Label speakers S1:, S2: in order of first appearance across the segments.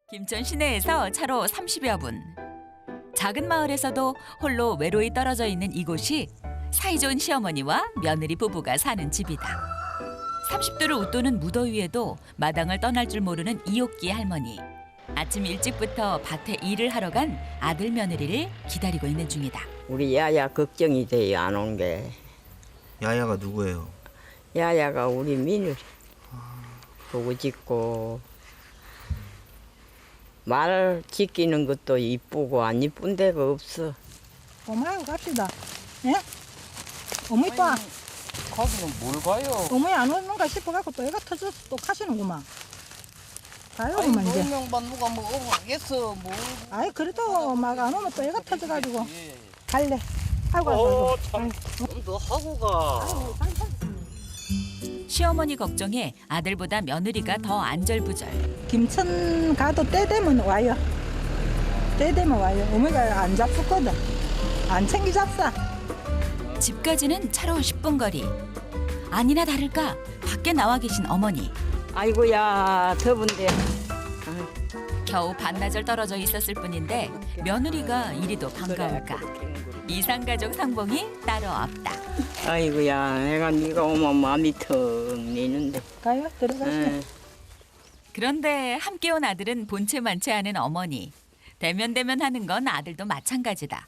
S1: 김천 시내에서 차로 30여 분. 작은 마을에서도 홀로 외로이 떨어져 있는 이곳이 사이좋은 시어머니와 며느리 부부가 사는 집이다. 30도를 웃도는 무더위에도 마당을 떠날 줄 모르는 이옥기 할머니. 아침 일찍부터 밭에 일을 하러 간 아들 며느리를 기다리고 있는 중이다.
S2: 우리 야야 걱정이 돼요, 안 온 게.
S3: 야야가 누구예요?
S2: 야야가 우리 며느리. 보고 짓고 말 지키는 것도 이쁘고 안 이쁜 데가 없어.
S4: 어머니하고 갑시다. 예? 어머니 또
S5: 가기는 뭘 가요?
S4: 어머니 안 오는가 싶어갖고 또 애가 터져서 또 가시는구만. 가요,
S5: 아니
S4: 그만 이제.
S5: 명반 누가 뭐 오겠어 뭐.
S4: 아이 그래도 막 안 오면 또 애가 터져가지고
S5: 예.
S4: 갈래. 아이고 아이고.
S5: 참. 좀 더 하고 가.
S1: 시어머니 걱정에 아들보다 며느리가 더 안절부절.
S4: 김천 가도 때 되면 와요. 때 되면 와요. 어머니가 안 잡수거든. 안 챙기 잡사.
S1: 집까지는 차로 10분 거리. 아니나 다를까 밖에 나와 계신 어머니.
S2: 아이고야 더운데.
S1: 겨우 반나절 떨어져 있었을 뿐인데 며느리가 이리도 반가울까. 이상가족 상봉이 따로 없다.
S2: 아이고야 내가 네가 오면 마음이 턱 내는데.
S4: 가요. 들어가시죠.
S1: 그런데 함께 온 아들은 본체만치 않은 어머니. 대면대면하는 건 아들도 마찬가지다.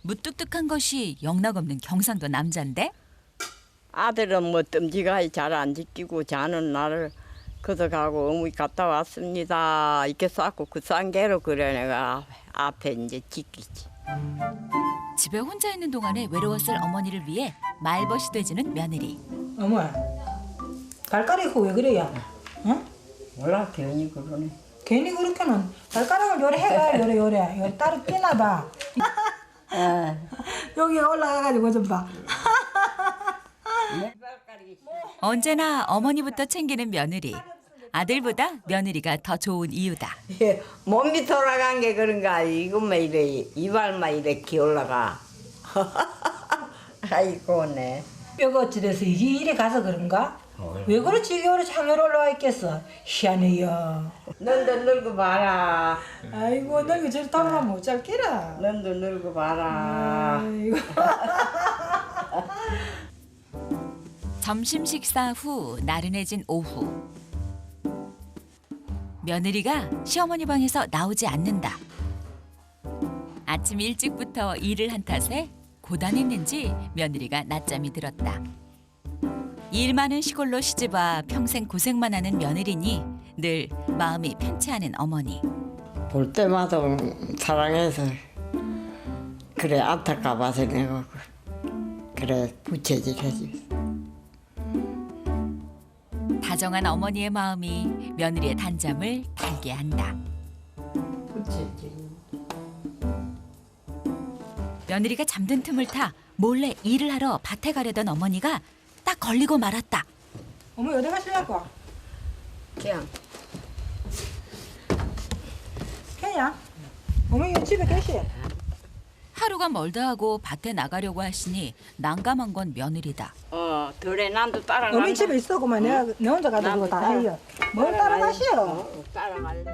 S1: 무뚝뚝한 것이 영락없는 경상도 남잔데
S2: 아들은 뭐 뜸지가 잘 안 지키고 자는 나를 걷어가고 어머니 갔다 왔습니다. 이렇게 쌓고 그 쌍개로 그래 내가 앞에 이제 지키지.
S1: 집에 혼자 있는 동안에 외로웠을 어머니를 위해 말벗이 되지는 며느리.
S4: 어머, 발가락이 왜 그래요? 응?
S2: 몰라 괜히 그러네.
S4: 괜히 그렇게는 발가락을 요래 해가 요래 따로 뛰나 봐. 여기 올라가가지고 좀 봐.
S1: 언제나 어머니부터 챙기는 며느리. 아들보다 며느리가 더 좋은 이유다.
S2: 예, 몸이 돌아간 게 그런가 이것만 이래 이발만 이래 기올라가. 아이고네.
S4: 뼈가 어찌돼서 이래 가서 그런가? 왜 그렇지 이게 오래 장애로 올라와 있겠어? 희한해요.
S2: 넌도 늙어 봐라.
S4: 아이고 너 이거 저리 타면 못 잡기라.
S2: 넌도 늙어 봐라.
S4: 아이고.
S1: 점심 식사 후 나른해진 오후. 며느리가 시어머니 방에서 나오지 않는다. 아침 일찍부터 일을 한 탓에 고단했는지 며느리가 낮잠이 들었다. 일 많은 시골로 시집와 평생 고생만 하는 며느리니 늘 마음이 편치 않은 어머니.
S2: 볼 때마다 사랑해서 그래 안타까워서 내가 그래 부채질해지.
S1: 다정한 어머니의 마음이 며느리의 단잠을 달게 한다.
S2: 부채질.
S1: 며느리가 잠든 틈을 타 몰래 일을 하러 밭에 가려던 어머니가 딱 걸리고 말았다.
S4: 어머 어디 가시려고?
S2: 그냥
S4: 그냥? 어머 이 집에 계시?
S1: 하루가 멀다 하고 밭에 나가려고 하시니 난감한 건 며느리다.
S2: 덜에 난도 따라간다.
S4: 어머니 집에 있어고만 내가 내 혼자 가도 그거 다 해요. 뭘 따라가시오?
S2: 따라갈래.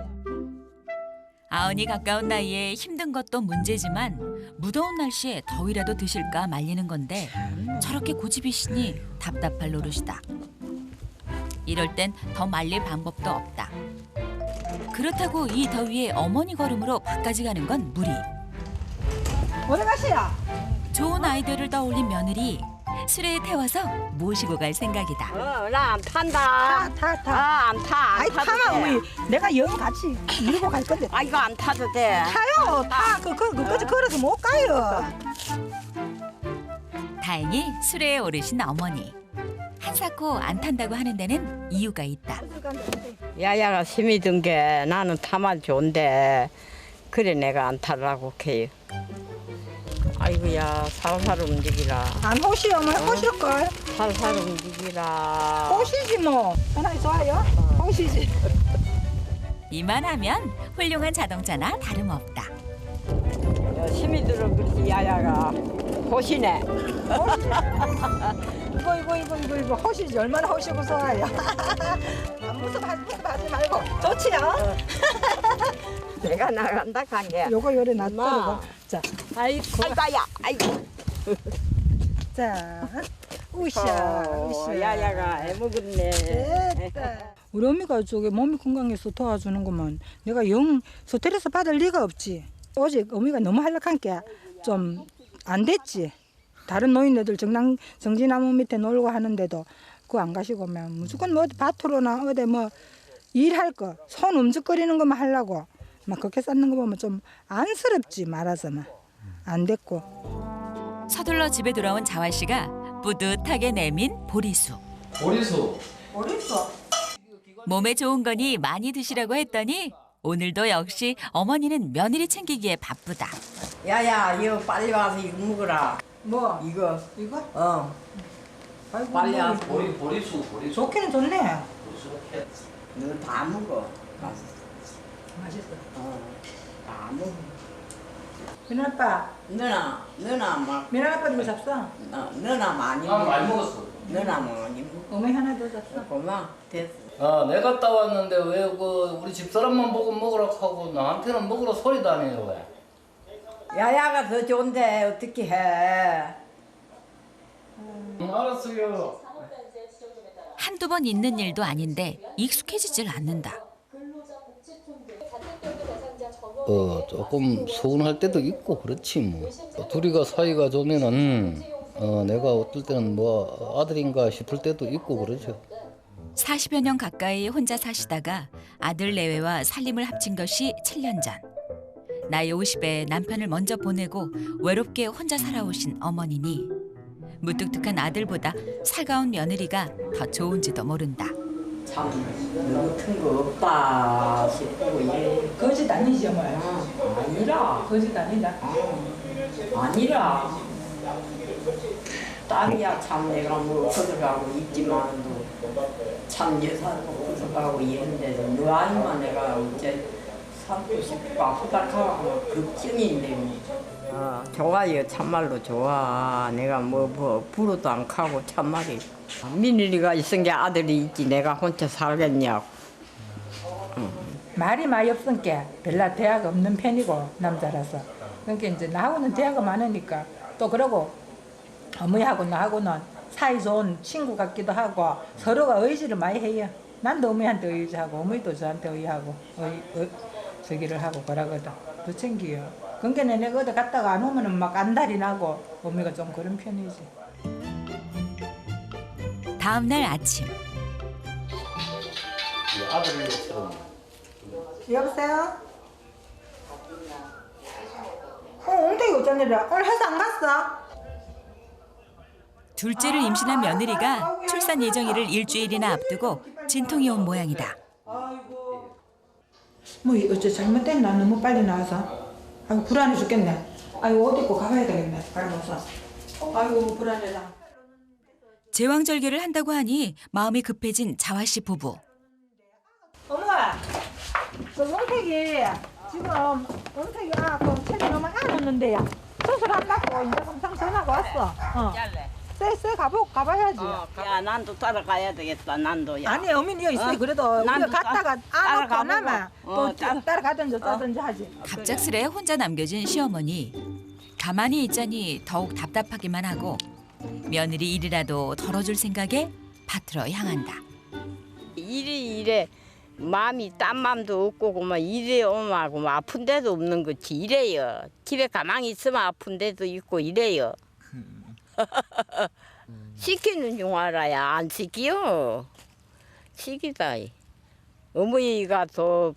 S1: 아흔이 가까운 나이에 힘든 것도 문제지만 무더운 날씨에 더위라도 드실까 말리는 건데 저렇게 고집이시니 답답할 노릇이다. 이럴 땐 더 말릴 방법도 없다. 그렇다고 이 더위에 어머니 걸음으로 밭까지 가는 건 무리.
S4: 어디 가시야?
S1: 좋은 아이디어를 떠올린 며느리 수레에 태워서 모시고 갈 생각이다.
S2: 나 안 탄다.
S4: 타.
S2: 안 타.
S4: 아이 타마 어머니 내가 영 같이 밀고 갈 건데.
S2: 아 이거 안 타도 돼.
S4: 타요. 타. 그거지 걸어서 못 가요.
S1: 다행히 수레에 오르신 어머니. 한사코 안 탄다고 하는 데는 이유가 있다.
S2: 야야가 힘이 든 게 나는 타만 좋은데 그래 내가 안 타라고 해요. 아이고야 살살 움직이라.
S4: 안 호시 어머니 호실걸.
S2: 살살 움직이라.
S4: 호시지 뭐. 편하게 좋아요. 호시지.
S1: 이만하면 훌륭한 자동차나 다름없다.
S2: 야, 힘이 들어 그렇지 야야가 호시네.
S4: 이거 호시지 얼마나 호시고 좋아요. 안 무서워하지 말고 좋지요.
S2: 내가 나간다 간 게.
S4: 요거 요래
S2: 엄마.
S4: 놔두고. 자,
S2: 아이고, 아이고야, 아이고.
S4: 자, 으쌰.
S2: 야야가 해먹었네.
S4: 됐다. 우리 어미가 저기 몸이 건강해서 도와주는 거면 내가 영 스트레스 받을 리가 없지. 오직 어미가 너무 한락한 게 좀 안 됐지. 다른 노인네들 정지나무 밑에 놀고 하는데도 그거 안 가시고 면 무조건 뭐 어디 밭으로나 어디 뭐 일할 거, 손 움직거리는 것만 하려고 막 그렇게 쌓는 거 보면 좀 안쓰럽지 말하자면 안 됐고.
S1: 서둘러 집에 돌아온 자화 씨가 뿌듯하게 내민 보리수.
S5: 보리수.
S4: 어딨어?
S1: 몸에 좋은 거니 많이 드시라고 했더니 오늘도 역시 어머니는 며느리 챙기기에 바쁘다.
S2: 야야, 이거 빨리 와서 이거 먹어라.
S4: 뭐?
S2: 이거,
S4: 이거? 아이고,
S2: 빨리
S4: 뭐,
S2: 와서.
S5: 보리수.
S4: 좋기는 좋네.
S2: 너 다 먹어.
S4: 맛있어.
S2: 다 먹어.
S4: 민아 아빠,
S2: 너나 막,
S4: 민아 아빠 이거 잡숴.
S2: 너나 많이
S5: 아,
S2: 먹어.
S5: 많이 먹었어.
S2: 너나 많이 먹어.
S4: 어머니 하나 더 잡숴.
S2: 고마, 됐어.
S5: 아, 내가 갔다 왔는데 왜 그 우리 집사람만 보고 먹으라 하고 나한테는 먹으라 소리도 안 해요, 왜?
S2: 야야가 더 좋은데 어떻게 해?
S5: 알았어요.
S1: 한두 번 있는 일도 아닌데 익숙해지질 않는다.
S5: 조금 서운할 때도 있고 그렇지 뭐. 둘이가 사이가 좋으면은 내가 어떨 때는 뭐 아들인가 싶을 때도 있고 그러죠.
S1: 40여 년 가까이 혼자 사시다가 아들 내외와 살림을 합친 것이 7년 전. 나이 50에 남편을 먼저 보내고 외롭게 혼자 살아오신 어머니니 무뚝뚝한 아들보다 살가운 며느리가 더 좋은지도 모른다.
S2: 참, 너 같은 거 없다 싶고, 예.
S4: 거짓 아니지 뭐.
S2: 아니라.
S4: 거짓 아니다.
S2: 아니라. 딸이야 참 내가 뭐 거들가고 있지만도 참 여사도 거들가고 이런데도 너 아니면 내가 어째 살고 싶고 아프다카고 걱정인데 뭐. 좋아요 참말로 좋아. 내가 뭐 부러도 안 가고 참말이. 민일이가 있은 게 아들이 있지 내가 혼자 살겠냐고.
S4: 말이 많이 없으니까 별로 대화가 없는 편이고 남자라서. 그러니까 이제 나하고는 대화가 많으니까 또 그러고 어머니하고 나하고는 사이 좋은 친구 같기도 하고 서로가 의지를 많이 해요. 난도 어머니한테 의지하고 어머니도 저한테 의지하고 저기를 하고 그러거든. 더 챙겨요. 그러니까 내가 어디 갔다가 안 오면은 막 안달이 나고 어머니가 좀 그런 편이지.
S1: 다음 날 아침
S5: 아들처럼.
S4: 여보세요? 엉덩이 어쩌느라 오늘 회사 안 갔어?
S1: 둘째를 임신한 며느리가 출산 예정일을 일주일이나 앞두고 진통이 온 모양이다.
S4: 뭐 어째 잘못됐나 너무 빨리 나와서 아이고 불안해 죽겠네. 아이고 옷 입고 가봐야 되겠네. 가면서 아이고 불안해라.
S1: 제왕절개를 한다고 하니 마음이 급해진 자화 씨 부부.
S4: 어머야, 그 원택이 지금 원택이 그 체리 너무 안 왔는데야. 수술한다고 이제 검상 전화가 왔어. 쎄 가봐야지.
S2: 야 난도 따라가야 되겠다 난도야.
S4: 아니 어머니 여기 있어. 그래도 우리가
S2: 난도
S4: 갔다가 안
S2: 따라가보고.
S4: 왔고 나면 또
S2: 따라-
S4: 따라가든지 짜든지 하지.
S1: 갑작스레 혼자 남겨진 시어머니. 가만히 있자니 더욱 답답하기만 하고 며느리 일이라도 덜어줄 생각에 밭으로 향한다.
S2: 이래 마음이 딴 마음도 없고 그만 이래 오면 그 아픈 데도 없는 거지 이래요. 집에 가만히 있으면 아픈 데도 있고 이래요. 시키는 중 알아야 안 시키요. 시키다. 어머니가 더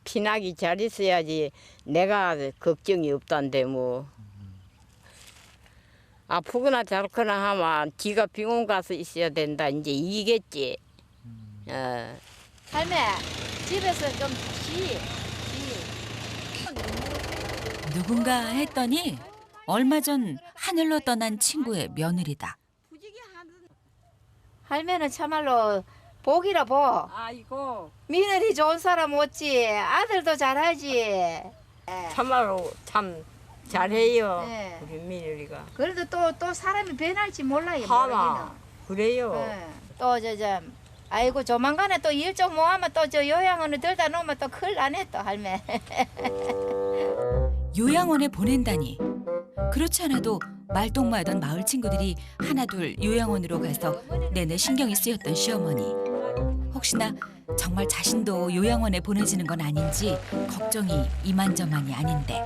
S2: 피나기 잘 있어야지 내가 걱정이 없단데 뭐. 아프거나 잘거나 하면 지가 병원 가서 있어야 된다 이제 이겠지.
S6: 할매 집에서 좀 쉬.
S1: 누군가 했더니 얼마 전 하늘로 떠난 친구의 며느리다.
S6: 할매는 참말로 복이라 복.
S2: 아이고
S6: 며느리 좋은 사람 없지. 아들도 잘하지.
S2: 참말로 참 잘해요.
S6: 네.
S2: 우리 민율이가.
S6: 그래도 또 사람이 변할지 몰라요.
S2: 하마 그래요.
S6: 또 아이고 조만간에 또 일 좀 모하면 또 저 요양원에 들다 놓으면 또 큰일 나네 또 할매.
S1: 요양원에 보낸다니. 그렇지 않아도 말동무하던 마을 친구들이 하나둘 요양원으로 가서 내내 신경이 쓰였던 시어머니. 혹시나 정말 자신도 요양원에 보내지는 건 아닌지 걱정이 이만저만이 아닌데.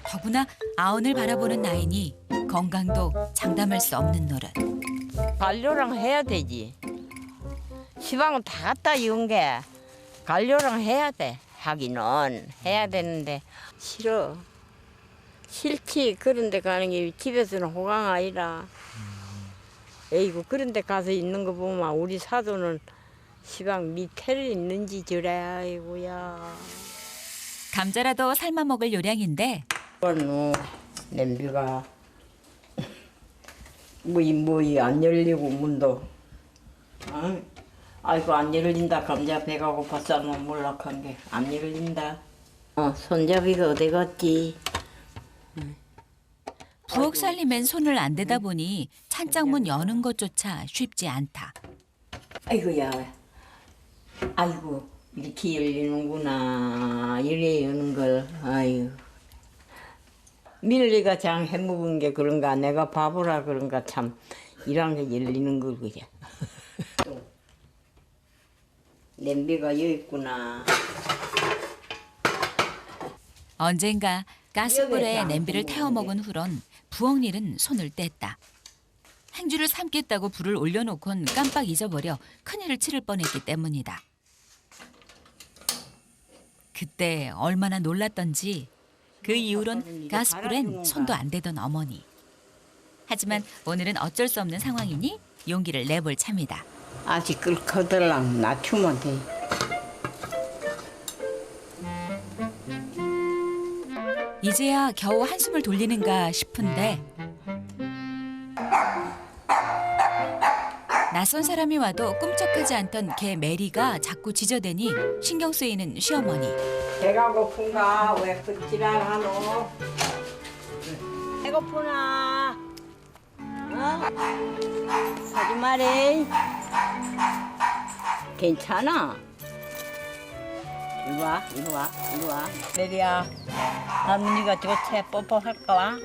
S1: 더구나 아흔을 바라보는 나이니 건강도 장담할 수 없는 노릇.
S7: 관료랑 해야 되지. 시방은 다 갖다 이은 게 관료랑 해야 돼. 하기는 해야 되는데 싫어. 싫지. 그런 데 가는 게 집에서는 호강 아니라. 에이구 그런 데 가서 있는 거 보면 우리 사도는 시방 밑에를 있는지 저래. 아이고야.
S1: 감자라도 삶아 먹을 요량인데
S2: 이거는 냄비가 뭐이 안 열리고 문도. 어? 아이고 안 열린다. 감자 배가 고파서 몰락한 게 안 열린다. 손잡이가 어디 갔지?
S1: 부엌 살림엔 손을 안 대다 보니 찬장문 여는 것조차 쉽지 않다.
S2: 아이고야. 아이고 이렇게 열리는구나. 이래 여는 걸. 아유. 밀리가 장 해먹은 게 그런가 내가 바보라 그런가 참 이런 게 열리는 걸 그래. 또 냄비가 여기 있구나.
S1: 언젠가 가스불에 냄비를 태워 먹은 후론 부엌 일은 손을 뗐다. 행주를 삶겠다고 불을 올려놓곤 깜빡 잊어버려 큰일을 치를 뻔했기 때문이다. 그때 얼마나 놀랐던지 그 이후론 가스불엔 손도 안 대던 어머니. 하지만 오늘은 어쩔 수 없는 상황이니 용기를 내볼 참이다.
S2: 아직 끓거들랑 낮추면 돼.
S1: 이제야 겨우 한숨을 돌리는가 싶은데 낯선 사람이 와도 꿈쩍하지 않던 개 메리가 자꾸 지저대니 신경 쓰이는 시어머니.
S2: 배가 고픈가 왜 끄지랄 하노?
S7: 배고프나? 하지 말해. 괜찮아. 이리 와, 이리 와, 이리 와. 메리야, 할머니가 좋대. 뽀뽀할까 와?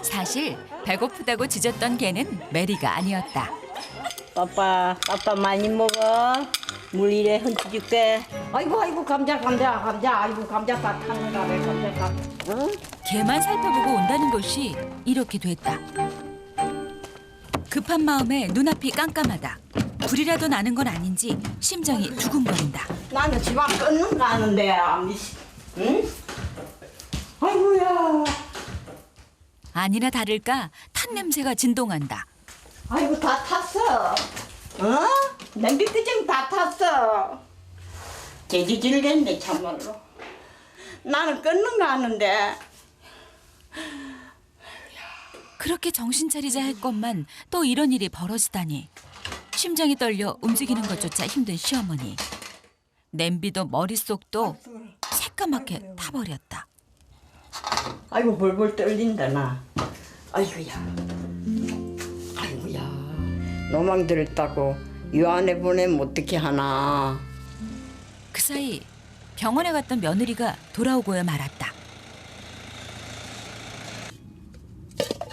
S1: 사실 배고프다고 짖었던 개는 메리가 아니었다.
S7: 빠빠 많이 먹어. 물 이래 흔치 줄게.
S2: 아이고 감자 아이고 감자 다 탔는가 왜 감자 다. 응?
S1: 개만 살펴보고 온다는 것이 이렇게 됐다. 급한 마음에 눈앞이 깜깜하다. 불이라도 나는 건 아닌지 심장이 두근거린다.
S2: 나는 집 앞 끊는 거 아는데 응? 아이고야.
S1: 아니나 다를까 탄 냄새가 진동한다.
S2: 아이고 다 탔어. 어? 냄비 끄정 다 탔어. 재지질겠네 참말로. 나는 끊는 거 아는데.
S1: 그렇게 정신 차리자 할 것만 또 이런 일이 벌어지다니. 심장이 떨려 움직이는 것조차 힘든 시어머니. 냄비도 머릿속도 새까맣게 타버렸다.
S2: 아이고 벌벌 떨린다 나. 아이고야. 아이고야. 노망 들었다고 요 안에 보내면 어떻게 하나.
S1: 그 사이 병원에 갔던 며느리가 돌아오고야 말았다.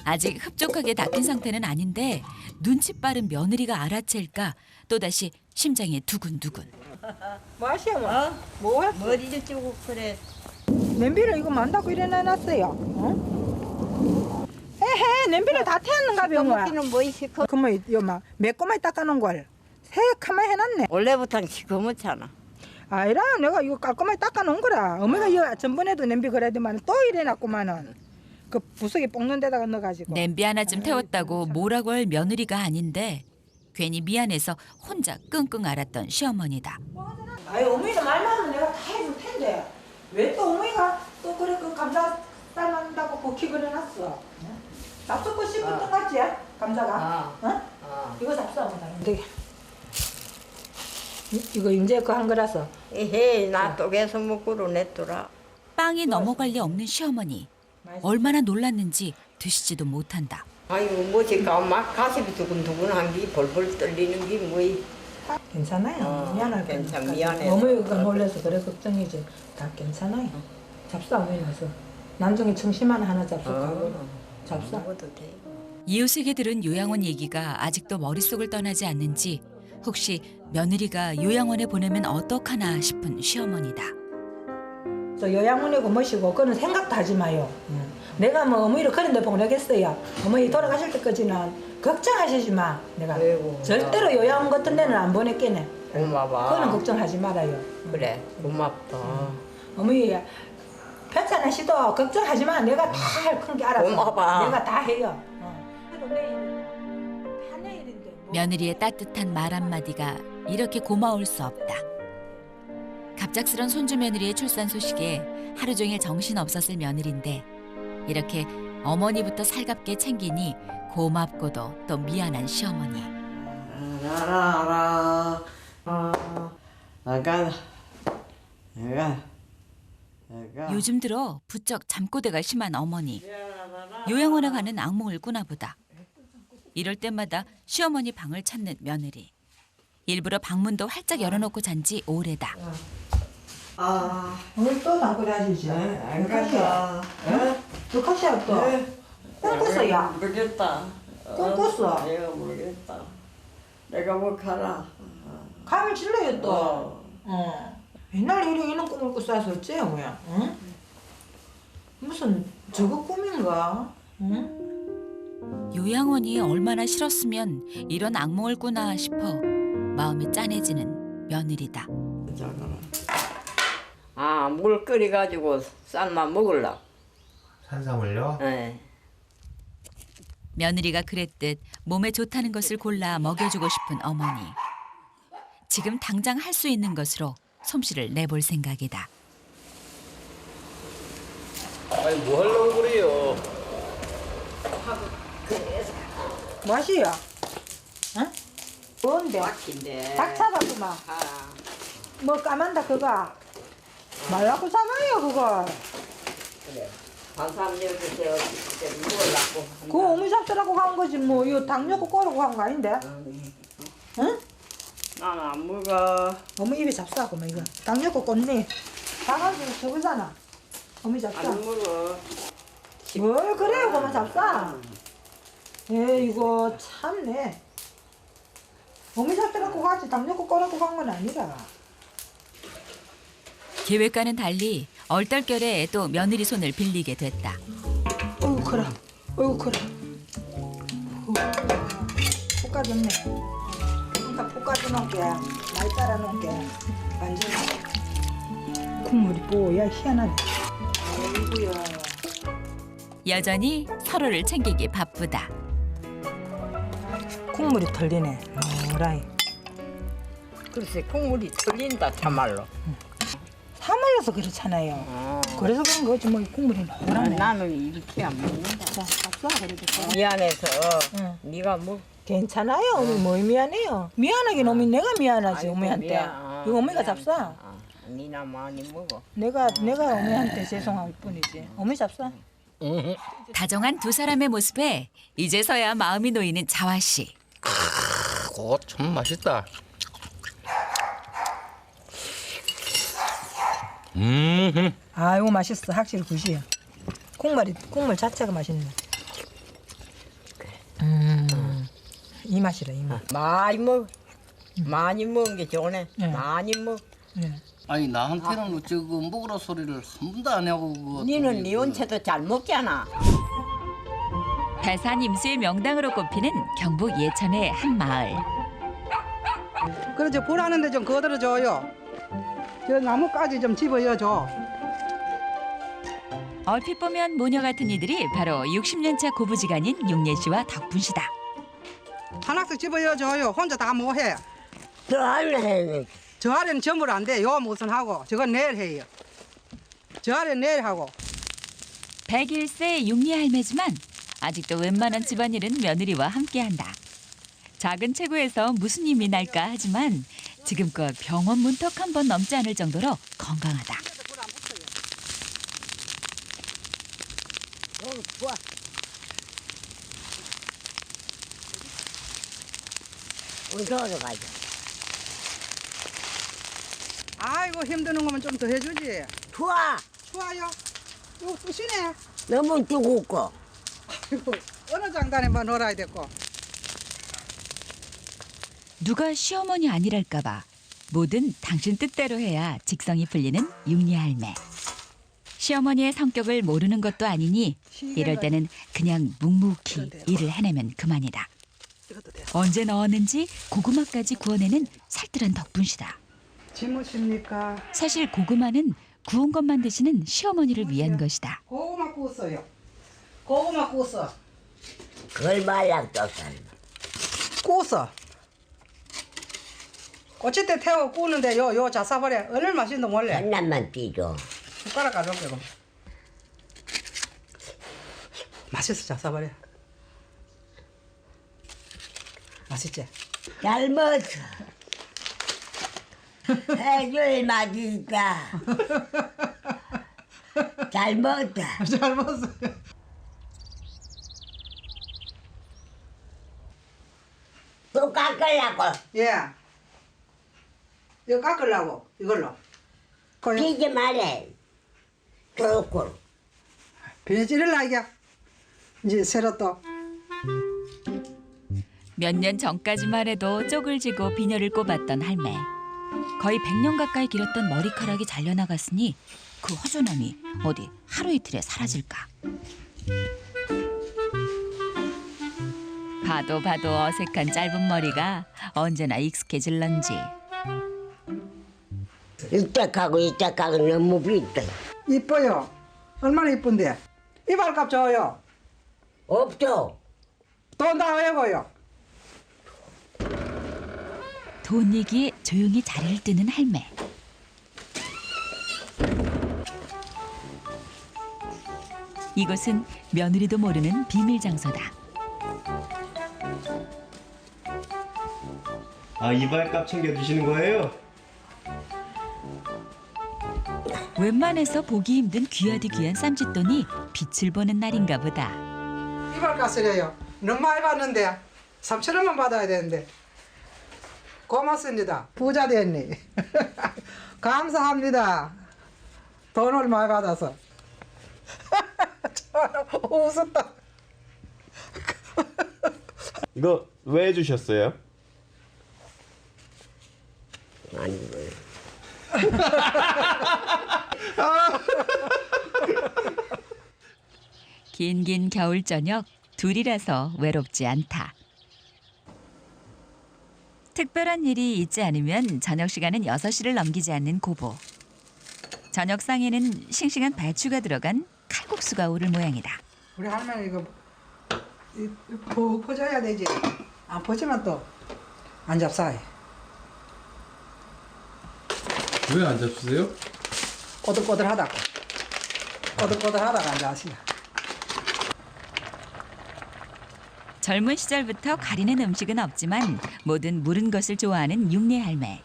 S1: 아직 흡족하게 닦인 상태는 아닌데 눈치 빠른 며느리가 알아챌까 또다시 심장이 두근두근.
S4: 뭐 하시오? 뭐 했어?
S7: 머리 찌고 그래.
S4: 냄비를 이거 만다고 이래놔놨어요. 어? 에헤 냄비를 다 태웠는가 병아.
S7: 먹기는 뭐 시커.
S4: 그뭐 요막 매꼬마에 닦아놓은 걸 새카만 해놨네.
S7: 원래부터 시커멓잖아.
S4: 아이라 내가 이거 깔끔하게 닦아놓은 거라. 어머니가 이거 전번에도 냄비 그래도만 또 이래놨구만은. 그 부석에 볶는 데다가 넣어가지고.
S1: 냄비 하나쯤 태웠다고 뭐라고 할 며느리가 아닌데 괜히 미안해서 혼자 끙끙 앓았던 시어머니다.
S4: 아이 어머니는 말만 하면 내가 다 해줄 텐데 왜 또 어머니가 또 그래 그 감자 삶는다고 볶기 그래놨어. 잡숫고 씹었던 같지? 감자가. 어? 이거 잡숴보다. 근데 이거 이제 그 한 거라서.
S7: 에헤 나 또개서 먹고로 냈더라.
S1: 빵이 넘어갈 리 없는 시어머니. 얼마나 놀랐는지 드시지도 못한다.
S7: 아이고 뭐지까 막 가슴이 두근두근한 게 벌벌 떨리는 게 뭐이.
S4: 괜찮아요. 미안하게.
S7: 괜찮 미안해.
S4: 어머니가 놀래서 그래 걱정이지. 다 괜찮아요. 잡사 어머니 와서. 나중에 청심환 하나 잡수하고 잡사.
S7: 먹어도 돼.
S1: 이웃에게 들은 요양원 얘기가 아직도 머릿속을 떠나지 않는지 혹시 며느리가 요양원에 보내면 어떡하나 싶은 시어머니다.
S4: 저 요양원이고 뭐시고 그는 생각도 하지 마요. 내가 뭐 어머니를 그런 데 보내겠어요. 어머니 돌아가실 때까지는 걱정하시지 마. 내가
S7: 아이고.
S4: 절대로 요양원 같은 데는 안 보냈겠네.
S7: 고마워.
S4: 그는 걱정하지 말아요.
S7: 그래 고맙다.
S4: 어머니 편찮으시도 걱정하지 마. 내가 다 할 큰 게 알아서.
S7: 고마워.
S4: 내가 다 해요. 그래도 내일은 다 내일인데 뭐.
S1: 며느리의 따뜻한 말 한마디가 이렇게 고마울 수 없다. 갑작스런 손주 며느리의 출산 소식에 하루 종일 정신 없었을 며느리인데 이렇게 어머니부터 살갑게 챙기니 고맙고도 또 미안한 시어머니.
S7: 알아. 내가.
S1: 요즘 들어 부쩍 잠꼬대가 심한 어머니. 요양원에 가는 악몽을 꾸나 보다. 이럴 때마다 시어머니 방을 찾는 며느리. 일부러 방문도 활짝 열어놓고 잔 지 오래다.
S4: 오늘 또 나그래 하시지?
S7: 안 갔다.
S4: 또 카시야 또. 꿈꿨어 야.
S7: 모르겠다.
S4: 꿈꿨어.
S7: 내가 모르겠다. 내가 뭐 가라.
S4: 감을 질러요 또. 옛날에 이런 꿈을 꿨어서 어째 뭐야? 응? 무슨 저거 꿈인가? 응?
S1: 요양원이 얼마나 싫었으면 이런 악몽을 꾸나 싶어 마음이 짠해지는 며느리다.
S7: 물 끓여가지고 쌀만 먹을라.
S3: 산삼을요?
S7: 네.
S1: 며느리가 그랬듯 몸에 좋다는 것을 골라 먹여주고 싶은 어머니. 지금 당장 할 수 있는 것으로 솜씨를 내볼 생각이다.
S5: 아니 뭐 하려고 그래요?
S4: 맛이야. 응? 뭔데?
S7: 막힌데.
S4: 닭 잡았구만. 뭐 까만다 그거. 말라고 사가요 그걸.
S7: 그래. 반삼 여기서 먹으려고.
S4: 그거 어머니 잡수라고 한 거지 뭐 이거 닭 넣고 꼬라고 한 거 아닌데? 응?
S7: 나는 안 먹어.
S4: 어머니 입에 잡수하고 뭐 이거 닭 넣고 꽂니? 닭가지고 저거잖아. 어머니 잡수.
S7: 안 먹어.
S4: 뭘 그래요 그만 잡사. 이거 참네. 어머니 잡수라고 가지 닭 넣고 꼬라고 한 건 아니라.
S1: 계획과는 달리 얼떨결에 또 며느리 손을 빌리게 됐다.
S4: 어이구 커라. 어이구 커라. 볶아줬네. 그러니까 볶아줘놓을게. 많이 따라놓을게. 완전 국물이 뭐야 희한하네. 어이구야.
S1: 여전히 서로를 챙기기 바쁘다.
S4: 국물이 털리네. 노라이.
S7: 글쎄 국물이 털린다 참말로.
S4: 사말라서 그렇잖아요. 그래서 그런 거지 뭐 국물이 노라네.
S7: 나는 이렇게 안 먹는다.
S4: 자, 잡숴 그래도.
S7: 미안해서
S4: 응.
S7: 네가 뭐
S4: 괜찮아요. 어머니 뭐 미안해요. 미안하긴 어머니 내가 미안하지
S7: 아이고,
S4: 어머니한테.
S7: 미안.
S4: 이거 어머니가
S7: 미안.
S4: 잡숴.
S7: 니나 많이 먹어.
S4: 내가 어머니한테 죄송할 뿐이지. 어머니 잡숴.
S1: 다정한 두 사람의 모습에 이제서야 마음이 놓이는 자화 씨.
S5: 그거 참 맛있다.
S4: 아이고 맛있어. 확실히 굿이야. 국물 자체가 맛있네. 이 맛이라 이 맛.
S7: 많이 먹어. 많이 먹은 게 좋네.
S4: 네.
S7: 많이 먹어.
S4: 네.
S5: 아니 나한테는 저거 먹으라 소리를 한 번도 안 하고 그거.
S7: 니는 니 온채도 잘 먹잖아.
S1: 다산 임수의 명당으로 꼽히는 경북 예천의 한 마을.
S8: 그래 저 불하는데 좀 거들어줘요. 저 나뭇가지 좀 집어여줘.
S1: 얼핏 보면 모녀 같은 이들이 바로 60년차 고부지간인 육례 씨와 덕분 씨다.
S8: 하나씩 집어여줘요. 혼자 다 뭐해.
S7: 더 할래.
S8: 저 아래는 전부 안 돼. 요 무슨 하고 저건 내일 해요. 저 아래는 내일 하고.
S1: 101세 육례 할매지만 아직도 웬만한 집안일은 며느리와 함께한다. 작은 체구에서 무슨 힘이 날까 하지만 지금껏 병원 문턱 한 번 넘지 않을 정도로 건강하다.
S9: 저로 가자.
S8: 아이고 힘드는 거면 좀 더 해주지.
S9: 좋아.
S8: 좋아요. 이거 쑤시네.
S9: 너무 뜨겁고.
S8: 아이고 어느 장단에만 놀아야 됐고.
S1: 누가 시어머니 아니랄까봐 뭐든 당신 뜻대로 해야 직성이 풀리는 육리 할매. 시어머니의 성격을 모르는 것도 아니니 이럴 때는 그냥 묵묵히 일을 해내면 그만이다.
S8: 이것도 됐어.
S1: 언제 넣었는지 고구마까지 구워내는 살뜰한 덕분시다.
S8: 지무십니까?
S1: 사실 고구마는 구운 것만 드시는 시어머니를 위한 것이다.
S8: 고구마 구웠어요. 고구마 구웠어.
S9: 그걸 말랑 떴잖아.
S8: 구웠어. 꼬치대 태워 구우는데 요 자사버려. 얼마나 맛있는지 몰래.
S9: 한남만 뛰죠.
S8: 숟가락 가져올게 그럼. 맛있어 자사버려. 맛있지?
S9: 잘 먹었어. 해줄 맛있다. 잘 먹었다.
S8: 잘 먹었어.
S9: 또 깎으려고.
S8: 예. 이거 깎으려고 이걸로.
S9: 뛰지 말래. 좋고.
S8: 비닐질을라 이게. 이제 새로 또.
S1: 몇 년 전까지만 해도 쪽을 지고 비녀를 꼽았던 할매. 거의 100년 가까이 길었던 머리카락이 잘려나갔으니 그 허전함이 어디 하루 이틀에 사라질까. 봐도 봐도 어색한 짧은 머리가 언제나 익숙해질런지.
S9: 이짝하고 너무 비싸.
S8: 이뻐요. 얼마나 이쁜데. 이발값 줘요.
S9: 없죠.
S8: 돈 다 외고요.
S1: 돈 얘기에 조용히 자리를 뜨는 할매. 이곳은 며느리도 모르는 비밀 장소다.
S10: 아, 이발값 챙겨주시는 거예요?
S1: 웬만해서 보기 힘든 귀하디 귀한 쌈짓돈이 빛을 보는 날인가 보다.
S8: 이발값이래요. 너무 많이 받는데 3,000원만 받아야 되는데. 고맙습니다. 부자 됐니. 감사합니다. 돈을 많이 받아서. 웃었다.
S10: 이거 왜 해주셨어요?
S9: 아니,
S1: 긴긴 겨울 저녁 둘이라서 외롭지 않다. 특별한 일이 있지 않으면 저녁 시간은 6시를 넘기지 않는 고보. 저녁 상에는 싱싱한 배추가 들어간 칼국수가 오를 모양이다.
S8: 우리 할머니 이거 푹 퍼줘야 되지. 안 퍼지면 또 안 잡사해.
S11: 왜 안 잡수세요?
S8: 꼬들꼬들하다가. 꼬들꼬들하다가 안 잡시나.
S1: 젊은 시절부터 가리는 음식은 없지만 뭐든 무른 것을 좋아하는 육내 할매.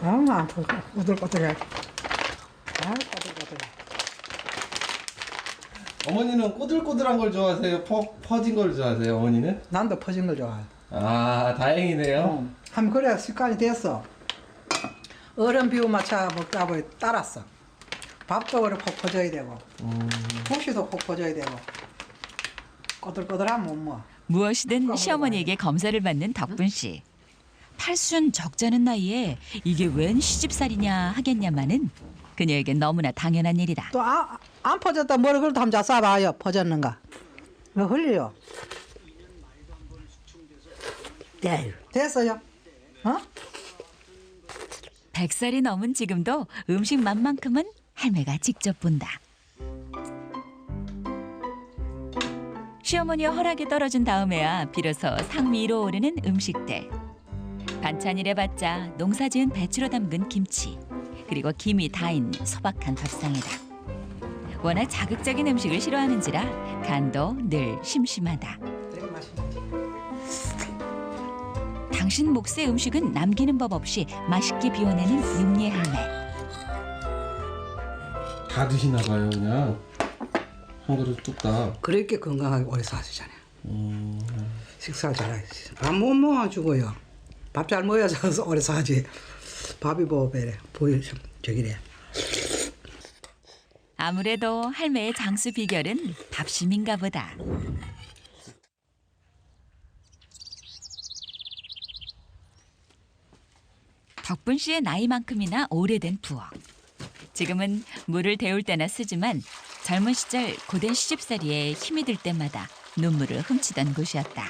S8: 안 퍼. 꼬들꼬들해. 꼬들꼬들해.
S11: 어머니는 꼬들꼬들한 걸 좋아하세요? 퍼진 걸 좋아하세요? 어머니는?
S8: 난도 퍼진 걸 좋아해.
S11: 아, 다행이네요.
S8: 하면 그래 습관이 됐어. 얼음 비우 맞춰 먹다 보니 따랐어. 밥도 그래 콕 퍼줘야 되고 국시도 콕 퍼줘야 되고 꼬들꼬들하면 못 먹어.
S1: 무엇이든 시어머니에게 검사를 받는 덕분 씨. 팔순 적잖은 나이에 이게 웬 시집살이냐 하겠냐마는 그녀에겐 너무나 당연한 일이다.
S8: 또 안 퍼졌다 뭐를 그래도 한번 쏴봐요. 퍼졌는가. 왜 흘려요?
S9: 네.
S8: 됐어요. 어?
S1: 100살이 넘은 지금도 음식 맛만큼은 할매가 직접 본다. 시어머니의 허락이 떨어진 다음에야 비로소 상 위로 오르는 음식들. 반찬이래봤자 농사지은 배추로 담근 김치, 그리고 김이 다인 소박한 밥상이다. 워낙 자극적인 음식을 싫어하는지라 간도 늘 심심하다.
S8: 되게 맛있네.
S1: 당신 몫의 음식은 남기는 법 없이 맛있게 비워내는 육리 할매.
S11: 다 드시나 봐요, 그냥. 한 그릇 뚝딱.
S8: 그렇게 건강하게 오래 사시잖아요. 식사 잘하지. 밥 못 먹어주고요. 밥 잘 먹어서 오래 사지. 밥이 뭐 배래 보여 저기래.
S1: 아무래도 할매의 장수 비결은 밥심인가 보다. 덕분 씨의 나이만큼이나 오래된 부엌. 지금은 물을 데울 때나 쓰지만 젊은 시절 고된 시집살이에 힘이 들 때마다 눈물을 훔치던 곳이었다.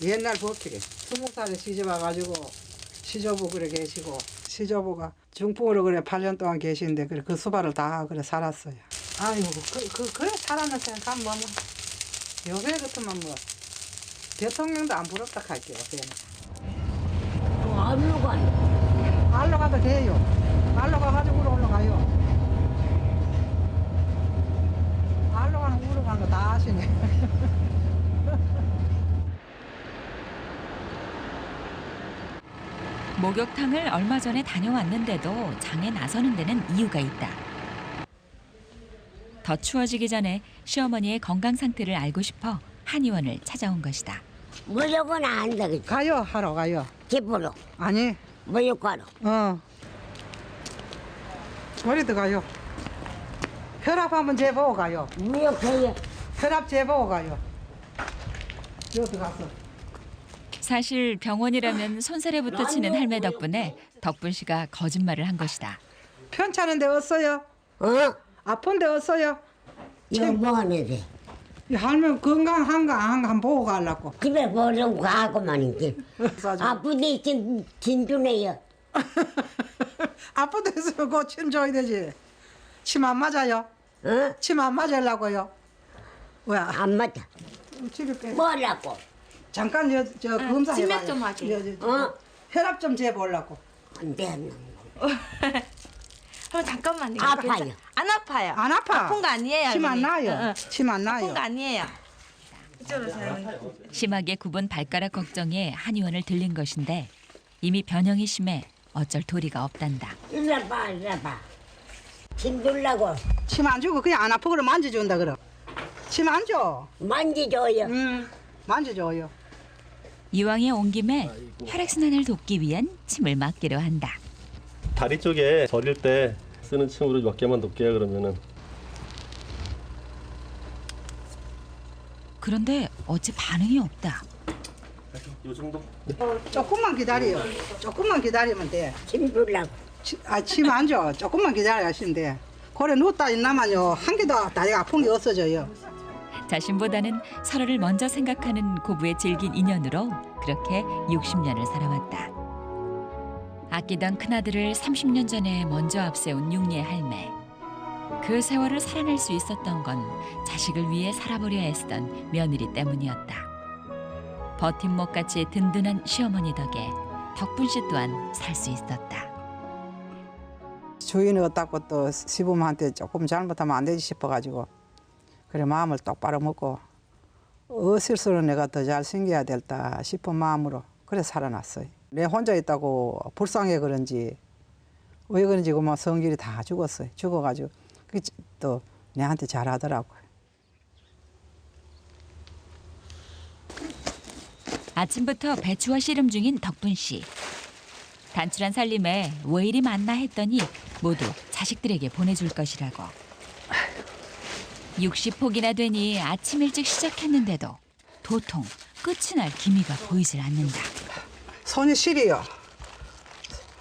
S8: 옛날 버티게 20살에 시집 와가지고 시조부 그래 계시고 시조부가 중풍으로 그래 8년 동안 계시는데 그래 그 수발을 다 그래 살았어요. 아이고 그래 살았는 생각하면 뭐 요새 같으면 뭐 대통령도 안 부럽다 할게요.
S9: 알로 가요.
S8: 알로 가도 돼요. 알로 가가지고 올라가요. 알로 가는 우로 가는 거 다 아시네.
S1: 목욕탕을 얼마 전에 다녀왔는데도 장에 나서는 데는 이유가 있다. 더 추워지기 전에 시어머니의 건강 상태를 알고 싶어 한의원을 찾아온 것이다.
S9: 무조건 안 되겠지.
S8: 가요 하러 가요.
S9: 집으로.
S8: 아니
S9: 무조건.
S8: 머리도 가요. 혈압 한번 재보고 가요.
S9: 무조건요.
S8: 혈압 재보고 가요. 여기 가서.
S1: 사실 병원이라면 손사래부터 치는 할매 덕분에 덕분 씨가 거짓말을 한 것이다.
S8: 편찮은데 없어요? 아픈데 없어요?
S9: 이거 뭐 하는데?
S8: 할머니 건강한 거 안 보고 가려고.
S9: 집에 버리고 가고만이지. 아픈데 진주네요.
S8: 아픈 데 있으면 그거 침 줘야 되지. 침 안 맞아요? 침 안 맞으려고요? 왜?
S9: 안 맞아.
S8: 집에 빼.
S9: 뭐라고?
S8: 잠깐 저 검사 해봐요.
S6: 치맥 좀 하게.
S8: 혈압 좀 재보려고.
S9: 안 돼.
S6: 잠깐만요.
S9: 아파요.
S6: 안 아파요.
S8: 안 아파?
S6: 아픈 거 아니에요.
S8: 침 안
S6: 할머니.
S8: 나요. 침 안 나요.
S6: 아픈 거 아니에요. 이쪽으로 사요.
S1: 심하게 굽은 발가락 걱정에 한의원을 들린 것인데 이미 변형이 심해 어쩔 도리가 없단다.
S9: 이리 봐, 이리 봐. 침 주려고.
S8: 침 안 주고 그냥 안 아프고 만져준다 그럼. 침 안 줘.
S9: 만지줘요.
S8: 만져줘요.
S1: 이왕에 온 김에 혈액순환을 돕기 위한 침을 맞기로 한다.
S12: 다리 쪽에 저릴 때 쓰는 침으로 몇 개만 놓게요. 그러면은.
S1: 그런데 어째 반응이 없다.
S12: 요 정도?
S8: 조금만 기다려요. 조금만 기다리면 돼.
S9: 침 주려고.
S8: 침 안 줘. 조금만 기다려 하시면 돼. 그래 누웠다 있나만요. 한 개도 다리가 아픈 게 없어져요.
S1: 자신보다는 서로를 먼저 생각하는 고부의 질긴 인연으로 그렇게 60년을 살아왔다. 아끼던 큰아들을 30년 전에 먼저 앞세운 육리의 할매. 그 세월을 살아낼 수 있었던 건 자식을 위해 살아보려 애쓰던 며느리 때문이었다. 버팀목같이 든든한 시어머니 덕에 덕분 씨 또한 살 수 있었다.
S8: 주인이 어떻고 또 시부모한테 조금 잘못하면 안 되지 싶어가지고 그래 마음을 똑바로 먹고 실수로 내가 더 잘생겨야 될다 싶은 마음으로 그래 살아났어요. 내 혼자 있다고 불쌍해 그런지 왜 그런지 뭐 성질이 다 죽었어요. 죽어가지고 또 내한테 잘하더라고요.
S1: 아침부터 배추와 씨름 중인 덕분 씨. 단출한 살림에 왜 이리 많나 했더니 모두 자식들에게 보내줄 것이라고. 60폭이나 되니 아침 일찍 시작했는데도 도통 끝이 날 기미가 보이질 않는다.
S8: 손이 시리요.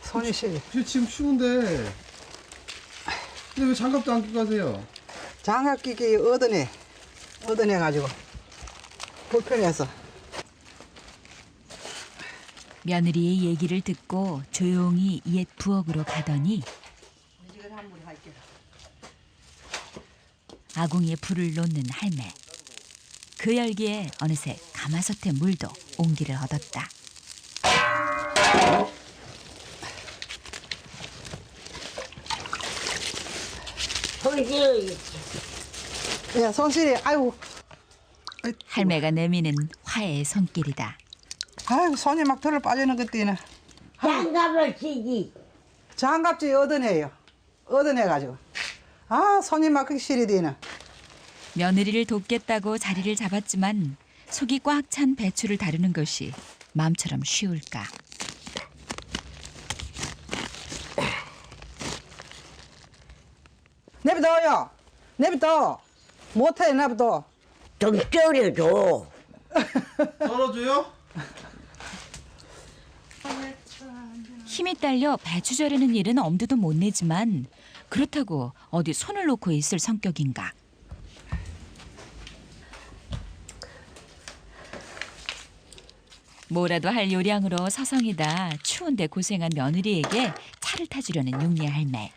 S8: 손이 시리.
S11: 지금 추운데 근데 왜 장갑도 안 끼고 가세요?
S8: 장갑 끼기 얻어내가지고 불편해서.
S1: 며느리의 얘기를 듣고 조용히 옛 부엌으로 가더니 아궁이에 불을 놓는 할매. 그 열기에 어느새 가마솥에 물도 온기를 얻었다.
S9: 손실이.
S8: 야, 손실이, 아이고.
S1: 할매가 내미는 화해의 손길이다.
S8: 아이고, 손이 막 들어 빠지는 것들이네.
S9: 장갑을 치지.
S8: 장갑지 얻어내요. 얻어내가지고. 아 손이 막히기 시리디는.
S1: 며느리를 돕겠다고 자리를 잡았지만 속이 꽉 찬 배추를 다루는 것이 마음처럼 쉬울까.
S8: 내비둬요. 내비둬. 못해 내비둬.
S9: 좀 썰어줘.
S11: 썰어줘요?
S1: 힘이 딸려 배추 자르는 일은 엄두도 못 내지만 그렇다고 어디 손을 놓고 있을 성격인가. 뭐라도 할 요량으로 서성이다 추운데 고생한 며느리에게 차를 타주려는 육리의 할매.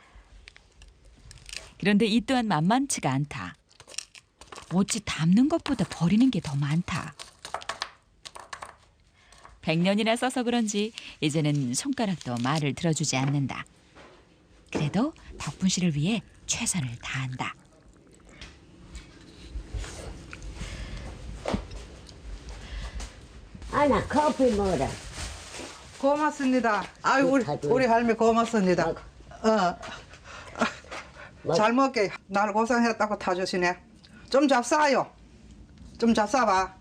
S1: 그런데 이 또한 만만치가 않다. 어찌 담는 것보다 버리는 게 더 많다. 100년이나 써서 그런지 이제는 손가락도 말을 들어주지 않는다. 그래도 덕분 씨를 위해 최선을 다한다.
S9: 아나 커피 먹어라.
S8: 고맙습니다. 아유 우리 할매 고맙습니다. 잘 먹게. 날 고생했다고 타주시네. 좀 잡사요. 좀 잡사봐.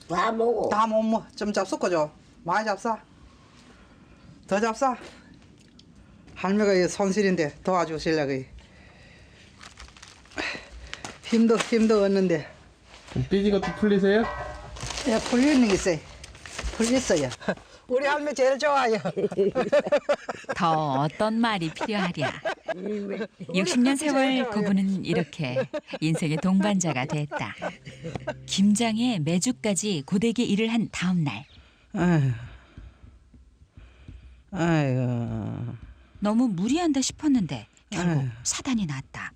S9: 다 먹어.
S8: 다 못 먹어. 좀 잡숫고줘. 많이 잡사. 더 잡사. 할매가 이 손실인데 도와주시려고. 힘도 얻는데.
S11: 삐진 것도 풀리세요?
S8: 예, 풀리는 게 있어요. 풀렸어요. 우리 할매 제일 좋아요.
S1: 더 어떤 말이 필요하랴. 60년 세월 고부는 이렇게 인생의 동반자가 됐다. 김장에 매주까지 고되게 일을 한 다음 날.
S8: 아이고.
S1: 너무 무리한다 싶었는데 결국 사단이 났다.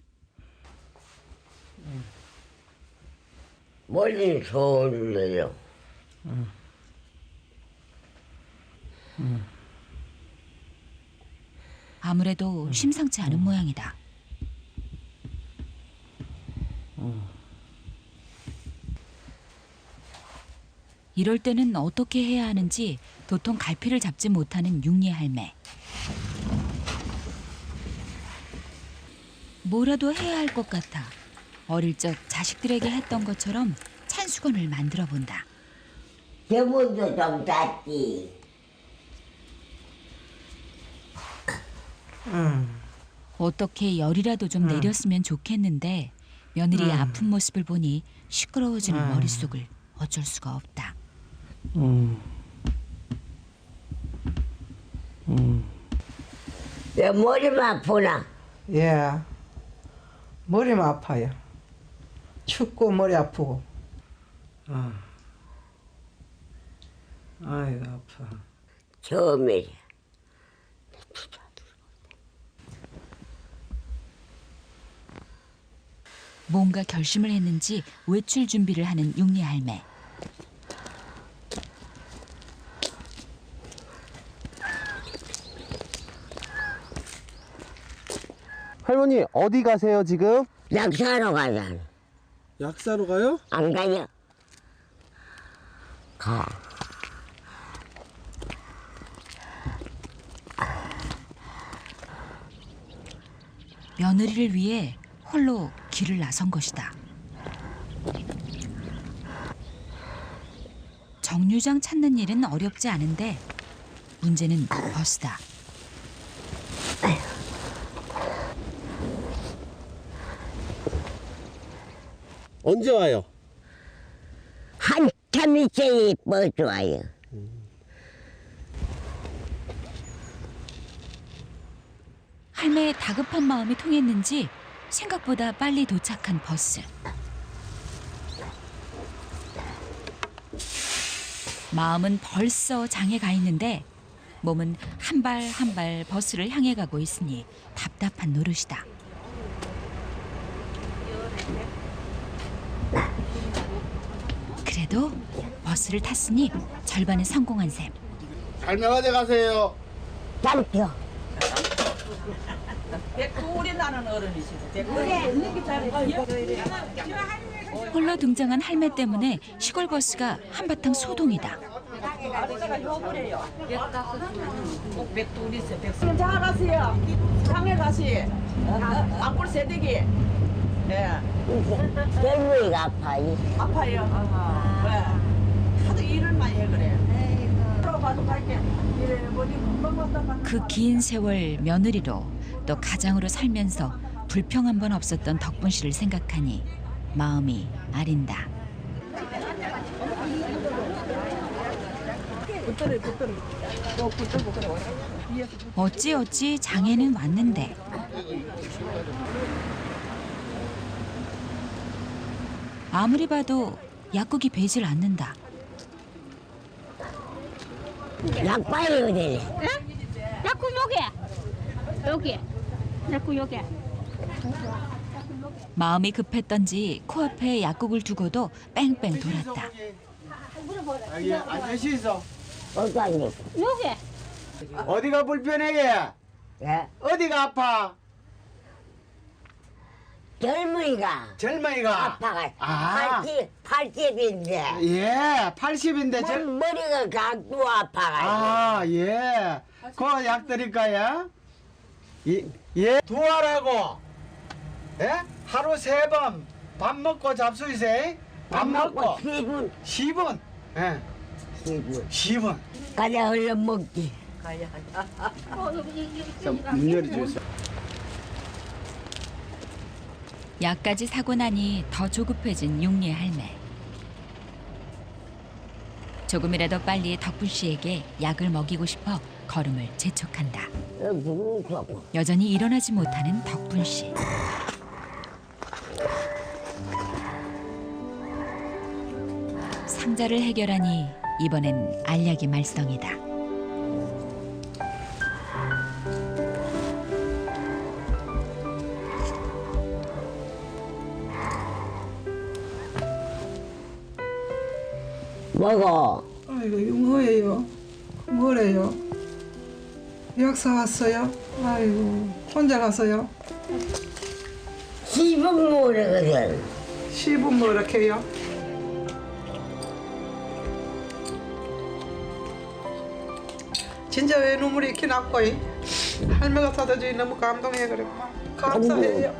S9: 멀리 서울래요.
S1: 아무래도 심상치 않은 모양이다. 이럴 때는 어떻게 해야 하는지 도통 갈피를 잡지 못하는 육리 할매. 뭐라도 해야 할 것 같아 어릴 적 자식들에게 했던 것처럼 찬수건을 만들어 본다.
S9: 저분도 좀 땄지.
S1: 어떻게 열이라도 좀 내렸으면 좋겠는데 며느리의 아픈 모습을 보니 시끄러워지는 머릿속을 어쩔 수가 없다.
S9: 왜 머리만 아프나?
S8: 예. 머리만 아파요. 춥고 머리 아프고. 아이고 아파.
S9: 처음이래.
S1: 뭔가 결심을 했는지 외출 준비를 하는 육리 할매.
S10: 할머니 어디 가세요 지금?
S9: 약사로 가자.
S11: 약사로 가요?
S9: 안 가요? 가.
S1: 며느리를 위해 홀로 길을 나선 것이다. 정류장 찾는 일은 어렵지 않은데 문제는 버스다.
S10: 언제 와요?
S9: 한참 있어야 버스 와요.
S1: 할매의 다급한 마음이 통했는지 생각보다 빨리 도착한 버스. 마음은 벌써 장에 가 있는데 몸은 한 발 한 발 버스를 향해 가고 있으니 답답한 노릇이다. 그래도 버스를 탔으니 절반은 성공한 셈.
S11: 할매 어디 가세요?
S9: 잠시요.
S1: 홀로 등장한 할매 때문에 시골 버스가 한바탕 소동이다.
S8: 잘하세요. 장에 가시. 안골 세대기. 예.
S9: 젊은이가 아파요.
S8: 아파요. 네. 하도 일을 많이 해 그래. 들어봐도 갈게.
S1: 그 긴 세월 며느리로 또 가장으로 살면서 불평 한 번 없었던 덕분 씨를 생각하니 마음이 아린다. 어찌 장에는 왔는데 아무리 봐도 약국이 배질 않는다.
S9: 약발이 어디래?
S6: 약국 여기 약국 여기.
S1: 마음이 급했던지 코앞에 약국을 두고도 뺑뺑 돌았다.
S11: 아저씨 있어.
S9: 어디 아니?
S6: 여기.
S11: 어디가 불편해?
S9: 예.
S11: 어디가 아파?
S9: 젊은이가
S11: 젊은이가.
S9: 아파가.
S11: 아.
S9: 80인데.
S11: 예, 80인데
S9: 머리가 각도 아파가.
S11: 아, 예. 그 약 드릴까요? 예. 두알하고, 예? 하루 3번 밥 먹고 잡수이세요. 밥 먹고
S9: 10분.
S11: 10분. 예.
S9: 10분.
S11: 10분.
S9: 가자 얼른 먹기.
S11: 문 열어주세요.
S1: 약까지 사고 나니 더 조급해진 용리 할매. 조금이라도 빨리 덕분 씨에게 약을 먹이고 싶어 걸음을 재촉한다. 여전히 일어나지 못하는 덕분 씨. 상자를 해결하니 이번엔 알약이 말썽이다.
S9: 먹어.
S8: 아이고 이거 뭐예요? 뭐래요? 약 사왔어요? 아이고 혼자 가서요?
S9: 10분 모르거든.
S8: 10분 뭐렇게 해요? 진짜 왜 눈물이 이렇게 났고 할매가 사다 주니 너무 감동해 그래. 감사해요.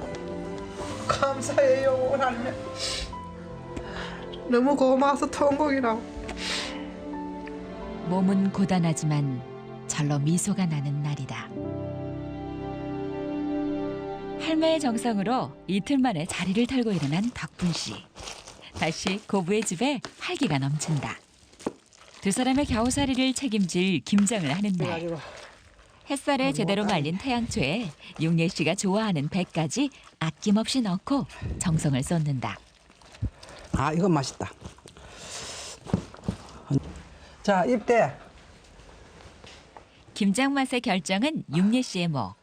S8: 감사해요 우리 할매. 너무 고마워서 통곡이라.
S1: 몸은 고단하지만 절로 미소가 나는 날이다. 할매의 정성으로 이틀 만에 자리를 털고 일어난 덕분 씨. 다시 고부의 집에 활기가 넘친다. 두 사람의 겨우살이를 책임질 김장을 하는 날. 햇살에 제대로 말린 태양초에 용예 씨가 좋아하는 배까지 아낌없이 넣고 정성을 쏟는다.
S8: 아 이건 맛있다. 자 입대.
S1: 김장 맛의 결정은 용예 씨의 목.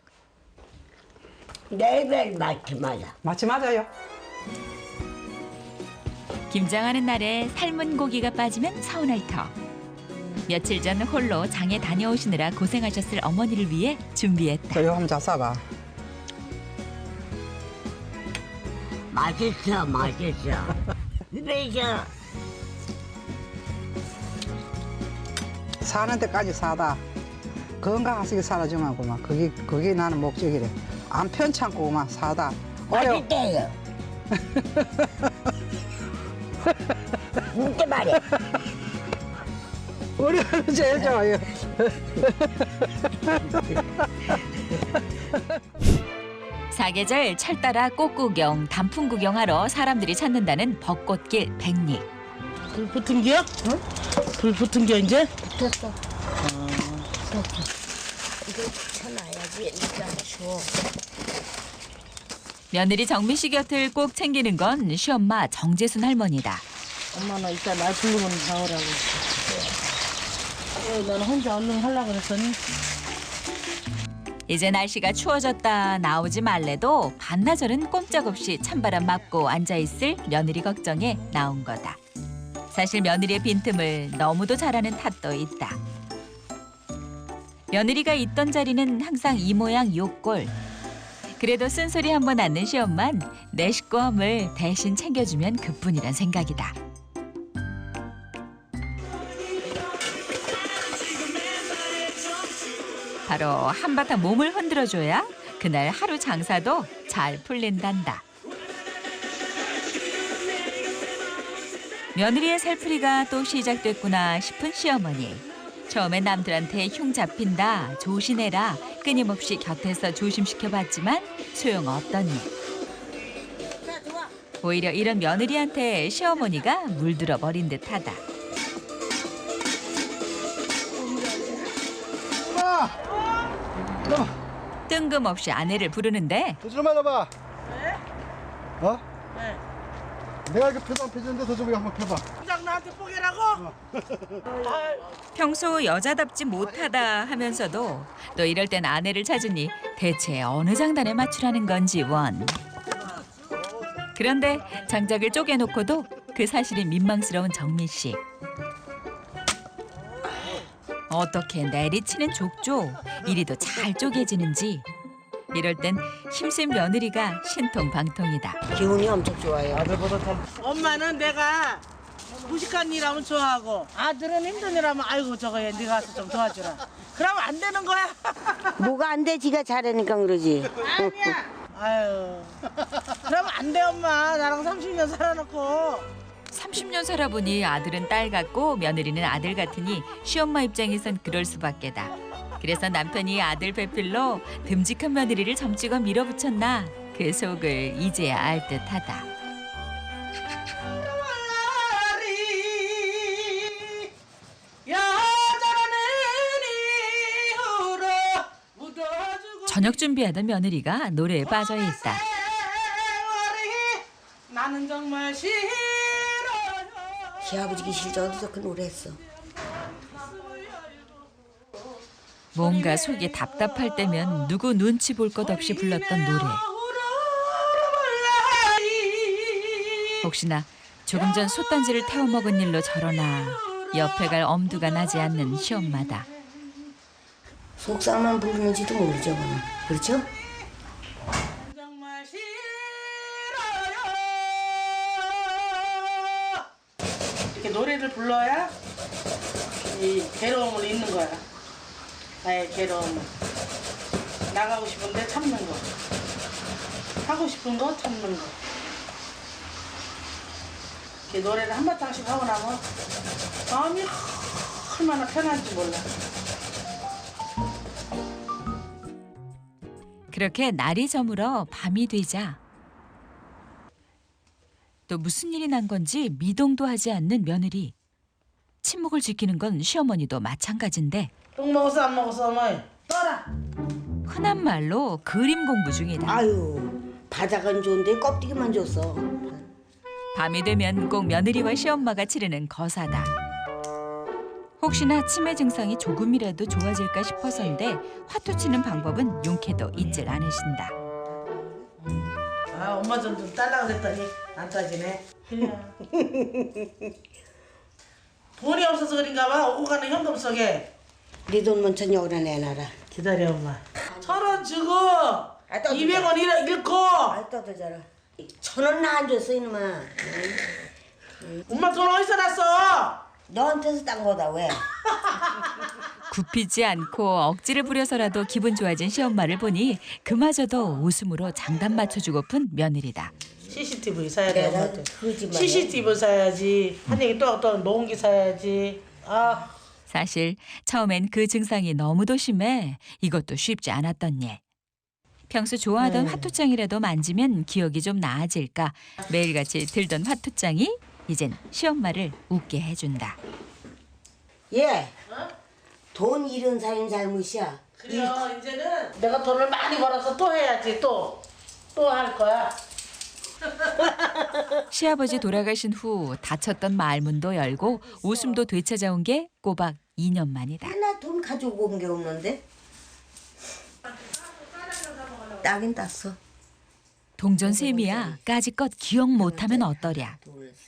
S9: 내일 맞지 맞아.
S8: 맞지 맞아요.
S1: 김장하는 날에 삶은 고기가 빠지면 서운할 터. 며칠 전 홀로 장에 다녀오시느라 고생하셨을 어머니를 위해 준비했다.
S8: 저 이거 한번 잡숴봐.
S9: 맛있어 맛있어. 입에서
S8: 사는 데까지 사다 건강하시게 살아주마고만 그게 나는 목적이래. 안 편찮고만 사다.
S9: 맛있대요. 진짜 말이야.
S8: 우리 하는 제일 좋아요.
S1: 사계절 철 따라 꽃구경, 단풍 구경하러 사람들이 찾는다는 벚꽃길 백리.
S13: 불 붙은 겨? 응? 불 붙은 겨 이제?
S9: 붙었어. 이거 붙여놔야지 일단 추워.
S1: 며느리 정미 씨 곁을 꼭 챙기는 건 시엄마 정재순 할머니다.
S13: 엄마는 이따 날 부르면 나오라고. 나는 혼자 얼른 하려고 그랬더니
S1: 이제 날씨가 추워졌다 나오지 말래도 반나절은 꼼짝없이 찬바람 맞고 앉아있을 며느리 걱정에 나온 거다. 사실 며느리의 빈틈을 너무도 잘하는 탓도 있다. 며느리가 있던 자리는 항상 이 모양 요 꼴. 그래도 쓴소리 한 번 않는 시엄만 내 식구함을 대신 챙겨주면 그뿐이란 생각이다. 바로 한바탕 몸을 흔들어줘야 그날 하루 장사도 잘 풀린단다. 며느리의 살풀이가 또 시작됐구나 싶은 시어머니. 처음엔 남들한테 흉 잡힌다, 조심해라 끊임없이 곁에서 조심시켜봤지만 소용없더니 오히려 이런 며느리한테 시어머니가 물들어 버린 듯하다. 뜬금없이 아내를 부르는데
S11: 더 좀 말아봐.
S13: 네?
S11: 어?
S13: 네.
S11: 내가 이렇게 표도 안 펴주는데 더 좀 한번 펴봐.
S13: 부장 나한테 뽀개라고?
S1: 평소 여자답지 못하다 하면서도 또 이럴 땐 아내를 찾으니 대체 어느 장단에 맞추라는 건지 원. 그런데 장작을 쪼개놓고도 그 사실이 민망스러운 정민 씨. 어떻게 내리치는 족조, 이리도 잘 쪼개지는지. 이럴 땐 힘센 며느리가 신통방통이다.
S9: 기운이 엄청 좋아요.
S11: 아들보다 더.
S13: 엄마는 내가 무식한 일 하면 좋아하고 아들은 힘든 일 하면 아이고 저거 얘 네가 가서 좀 도와주라. 그러면 안 되는 거야.
S9: 뭐가 안 돼? 지가 잘하니까 그러지.
S13: 아니야. 아유. 그러면 안 돼 엄마. 나랑 30년 살아놓고.
S1: 30년 살아보니 아들은 딸 같고 며느리는 아들 같으니 시엄마 입장에선 그럴 수밖에다. 그래서 남편이 아들 배필로 듬직한 며느리를 점찍어 밀어붙였나 그 속을 이제야 알 듯하다. 저녁 준비하던 며느리가 노래에 빠져 있다.
S13: 나는 정말 싫어요.
S9: 시아버지기 싫다 어디서 그 노래 했어.
S1: 뭔가 속이 답답할 때면 누구 눈치 볼 것 없이 불렀던 노래. 혹시나 조금 전 솥단지를 태워 먹은 일로 저러나 옆에 갈 엄두가 나지 않는 시엄마다.
S9: 속상만 부르는지도 모르죠, 그는. 그렇죠?
S13: 정말 싫어요. 이렇게 노래를 불러야 이 괴로움을 잊는 거야. 나의 괴로움을. 나가고 싶은데 참는 거. 하고 싶은 거 참는 거. 이렇게 노래를 한바탕씩 하고 나면 마음이 얼마나 편한지 몰라.
S1: 그렇게 날이 저물어 밤이 되자 또 무슨 일이 난 건지 미동도 하지 않는 며느리. 침묵을 지키는 건 시어머니도 마찬가지인데
S13: 똥 먹었어 안 먹었어 어머니? 떠라.
S1: 흔한 말로 그림 공부 중이다.
S9: 아유, 바닥은 좋은데 껍데기만 줬어.
S1: 밤이 되면 꼭 며느리와 시엄마가 치르는 거사다. 혹시나 치매 증상이 조금이라도 좋아질까 싶어서인데 화투 치는 방법은 용케도 잊질 않으신다.
S13: 아 엄마 좀 딸라 그랬더니 안 따지네. 돈이 없어서 그런가 봐. 오고 가는 현금 속에.
S9: 네 돈 먼저 여기다 내놔라.
S13: 기다려 엄마. 1,000원 주고 200원 잃고.
S9: 아, 떠들잖아. 1,000원 나 안 줬어 이놈아.
S13: 엄마 돈 어디서 났어?
S9: 너한테서 딴 거다 왜?
S1: 굽히지 않고 억지를 부려서라도 기분 좋아진 시엄마를 보니 그마저도 웃음으로 장단 맞춰주고픈 며느리다.
S13: CCTV 사야 돼 엄마한테.
S9: 그러지 마.
S13: CCTV 사야지. 한 얘기 또 노은기 사야지. 아.
S1: 사실 처음엔 그 증상이 너무도 심해 이것도 쉽지 않았던 일. 평소 좋아하던 화투장이라도 만지면 기억이 좀 나아질까 매일같이 들던 화투장이 이젠 시엄마를 웃게 해준다.
S9: 예. 돈 잃은 사람 잘못이야.
S13: 그래요. 이제는 내가 돈을 많이 벌어서 또 해야지. 또 할 거야.
S1: 시아버지 돌아가신 후 닫혔던 말문도 열고 웃음도 되찾아온 게 꼬박 2년 만이다.
S9: 하나 돈 가지고 온 게 없는데? 따긴 땄어.
S1: 동전셈이야 까짓것 기억 못하면 어떠랴.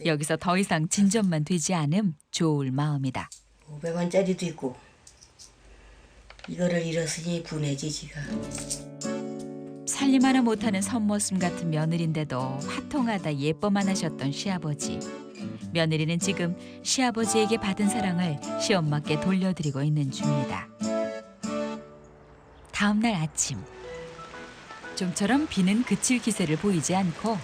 S1: 여기서 더 이상 진전만 되지 않음 좋을 마음이다.
S9: 500원짜리도 있고 이거를 잃었으니 분해지 지가.
S1: 살림 하나 못하는 선머슴 같은 며느리인데도 화통하다 예뻐만 하셨던 시아버지. 며느리는 지금 시아버지에게 받은 사랑을 시엄마께 돌려드리고 있는 중이다. 다음 날 아침. 좀처럼 비는 그칠 기세를 보이지 않고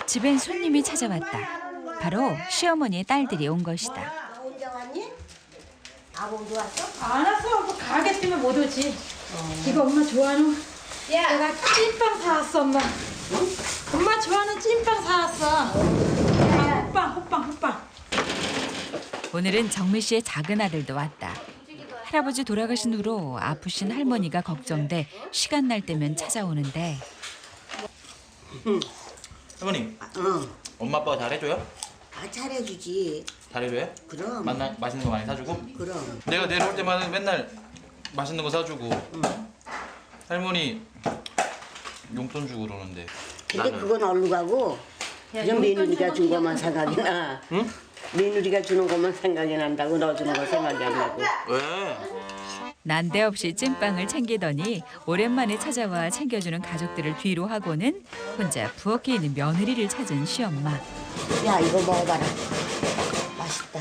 S1: 집엔 손님이 찾아왔다. 바로 시어머니의 딸들이 온 것이다.
S9: 혼자 왔니? 아버지 왔어?
S4: 안 왔어. 가게 때문에 못 오지. 이거 엄마 좋아하는 내가 찐빵 사왔어 엄마. 엄마 좋아하는 찐빵 사왔어. 호빵.
S1: 오늘은 정미 씨의 작은 아들도 왔다. 할아버지 돌아가신 후로 아프신 할머니가 걱정돼 시간 날 때면 찾아오는데
S14: 할머니,
S9: 응.
S14: 엄마 아빠가 잘해줘요?
S9: 아, 잘해주지.
S14: 잘해줘요?
S9: 그럼.
S14: 맛있는 거 많이 사주고?
S9: 그럼.
S14: 내가 내려올 때마다 맨날 맛있는 거 사주고 할머니 용돈 주고 그러는데
S9: 근데 그건 얼루 가고 그냥 며느리가 준 것만 생각이 나.
S14: 응?
S9: 며느리가 주는 것만 생각이 난다고 너 주는 거 생각이 안 나고.
S14: 왜?
S1: 난데없이 찐빵을 챙기더니 오랜만에 찾아와 챙겨주는 가족들을 뒤로 하고는 혼자 부엌에 있는 며느리를 찾은 시엄마.
S9: 야, 이거 먹어봐라. 맛있다.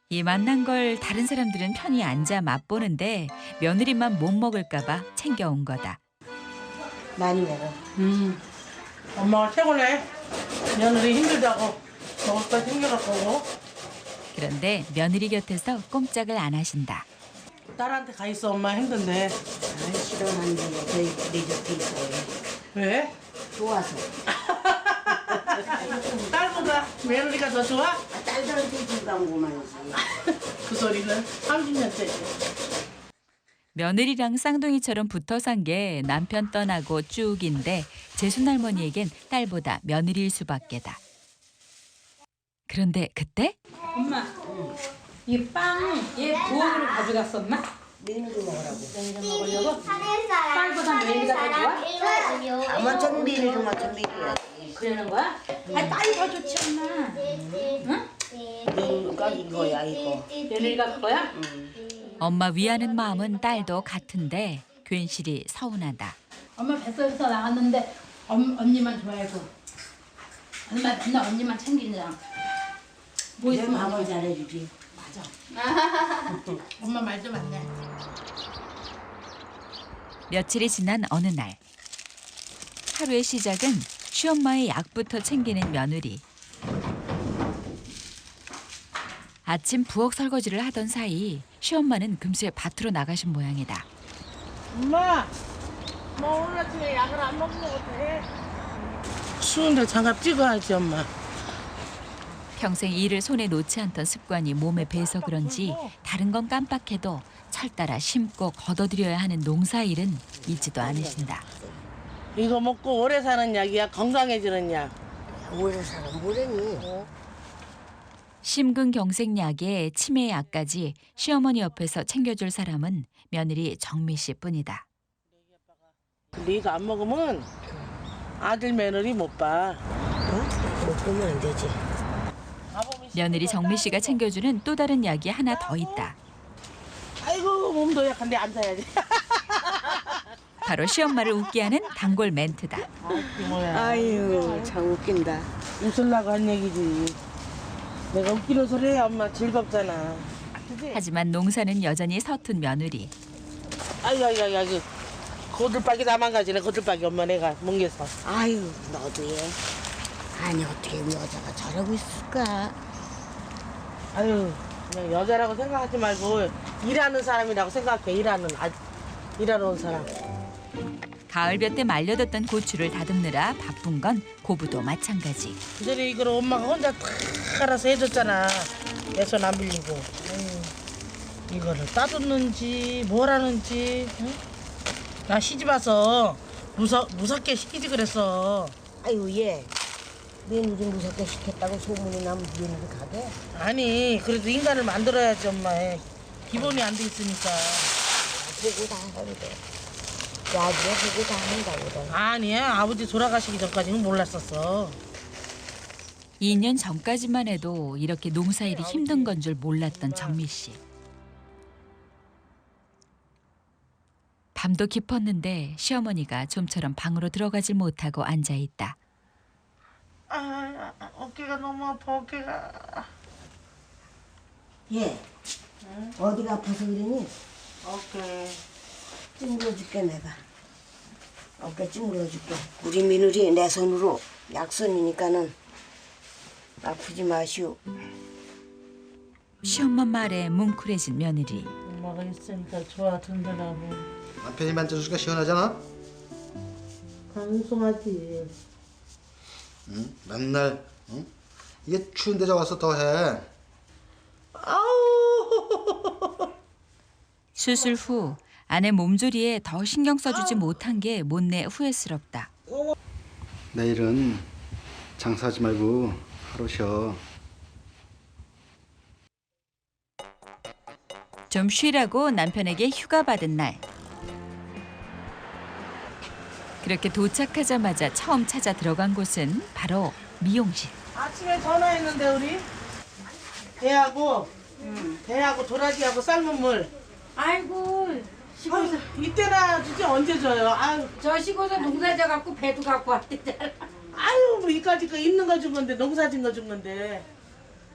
S1: 이 맛난 걸 다른 사람들은 편히 앉아 맛보는데 며느리만 못 먹을까 봐 챙겨온 거다.
S9: 많이 먹어.
S13: 엄마가 최고네. 며느리 힘들다고 먹을 거 챙겨갖고
S1: 그런데 며느리 곁에서 꼼짝을 안 하신다.
S13: 딸한테 가 있어. 엄마 힘든데.
S9: 아이, 싫어하는데 저희 내 곁에 있어요.
S13: 왜?
S9: 좋아서.
S13: 딸보다 며느리가 더 좋아?
S9: 아, 딸들한테 줄감고만이지.
S13: 그 소리는 30년째.
S1: 며느리랑 쌍둥이처럼 붙어 산 게 남편 떠나고 쭉인데 재순할머니에겐 딸보다 며느리일 수밖에다. 그런데 그때
S4: 엄마, 이 빵, 얘 부엌으로 가져갔어, 엄마?
S9: 며느리 먹으라고.
S4: 먹으려고? 빵보다 며느리가 더 좋아?
S9: 아마 전 며느리만 전 며느리야.
S4: 그러는 거야? 아, 딸이 더 좋지, 엄마. 응?
S9: 며느리가 이거야, 이거.
S4: 며느리가 그거야?
S1: 엄마 위하는 마음은 딸도 같은데 괜시리 서운하다.
S4: 엄마 뱃속에서 나왔는데 언니만 좋아하고 엄마 맨날 언니만 챙기냐. 뭐
S9: 내
S4: 있으면
S9: 마음을 잘해주지.
S4: 맞아. 엄마 말도 맞네.
S1: 며칠이 지난 어느 날 하루의 시작은 시엄마의 약부터 챙기는 며느리. 아침 부엌 설거지를 하던 사이 시엄마는 금세 밭으로 나가신 모양이다.
S13: 엄마, 뭐 오늘 아침에 약을 안 먹으면 어떡해? 추운데 장갑 찍어야지, 엄마.
S1: 평생 일을 손에 놓지 않던 습관이 몸에 배서 그런지 다른 건 깜빡해도 철따라 심고 걷어들여야 하는 농사일은 잊지도 않으신다.
S13: 이거 먹고 오래 사는 약이야? 건강해지는 약?
S9: 오래 살아, 뭐래니?
S1: 심근경색약에 치매약까지 시어머니 옆에서 챙겨줄 사람은 며느리 정미 씨뿐이다.
S13: 근데 이거 안 먹으면 아들 며느리 못 봐.
S9: 못 보면 안 되지.
S1: 며느리 정미 씨가 챙겨주는 또 다른 약이 하나 더 있다.
S13: 아이고, 몸도 약한데 앉아야지.
S1: 바로 시엄마를 웃게 하는 단골 멘트다.
S13: 뭐야.
S9: 아유, 참 웃긴다.
S13: 웃으려고 한 얘기지. 내가 웃기는 소리 해야 엄마 즐겁잖아. 그치?
S1: 하지만 농사는 여전히 서툰 며느리.
S13: 아이고. 거들박이 다 망가지네, 거들박이 엄마 내가 뭉개서.
S9: 아유, 너도 얘. 아니, 어떻게 여자가 저러고 있을까?
S13: 아유, 그냥 여자라고 생각하지 말고 일하는 사람이라고 생각해. 일하는 사람.
S1: 가을볕에 말려뒀던 고추를 다듬느라 바쁜 건 고부도 마찬가지.
S13: 그전에 이걸 엄마가 혼자 다 알아서 해줬잖아. 내 손 안 빌리고. 아유, 이거를 따듬는지 뭘 하는지. 응? 나 시집 와서 무섭게 시키지 그랬어.
S9: 아유, 얘. 며느리 무섭게 시켰다고 소문이 나면 며느리 가게?
S13: 아니, 그래도 인간을 만들어야지, 엄마. 기본이 안 돼 있으니까.
S9: 보고 다 하는데. 야지에 보고 다 한다거든.
S13: 아니야, 아버지 돌아가시기 전까지는 몰랐었어.
S1: 2년 전까지만 해도 이렇게 농사일이 힘든 건 줄 몰랐던 정미 씨. 밤도 깊었는데 시어머니가 좀처럼 방으로 들어가질 못하고 앉아 있다.
S13: 아, 어깨가 너무 아파, 어깨가.
S9: 얘, 어디가 아파서 그러니?
S13: 오케이.
S9: 찌물어줄게 내가. 어깨 찌물어줄게. 우리 며느리 내 손으로 약손이니까는 아프지 마시오.
S1: 시엄마 말에 뭉클해진 며느리.
S13: 엄마가 있으니까 좋아 든든하고.
S11: 남편이 만져주니까 시원하잖아.
S13: 방송하지.
S11: 응? 맨날 응? 이게 추운 데서 와서 더 해.
S13: 아우.
S1: 수술 후 아내 몸조리에 더 신경 써주지 못한 게 못내 후회스럽다.
S11: 내일은 장사하지 말고 하루 쉬어.
S1: 좀 쉬라고 남편에게 휴가 받은 날. 그렇게 도착하자마자 처음 찾아 들어간 곳은 바로 미용실.
S13: 아침에 전화했는데 우리 대하고 도라지하고 삶은 물.
S4: 아이고
S13: 시골에서 이때나 주지 언제 줘요? 아유
S4: 저 시골에서 농사져 갖고 배도 갖고 왔대잖아.
S13: 아유 뭐 이까짓 거 있는 거 준 건데 농사진 거 준 건데.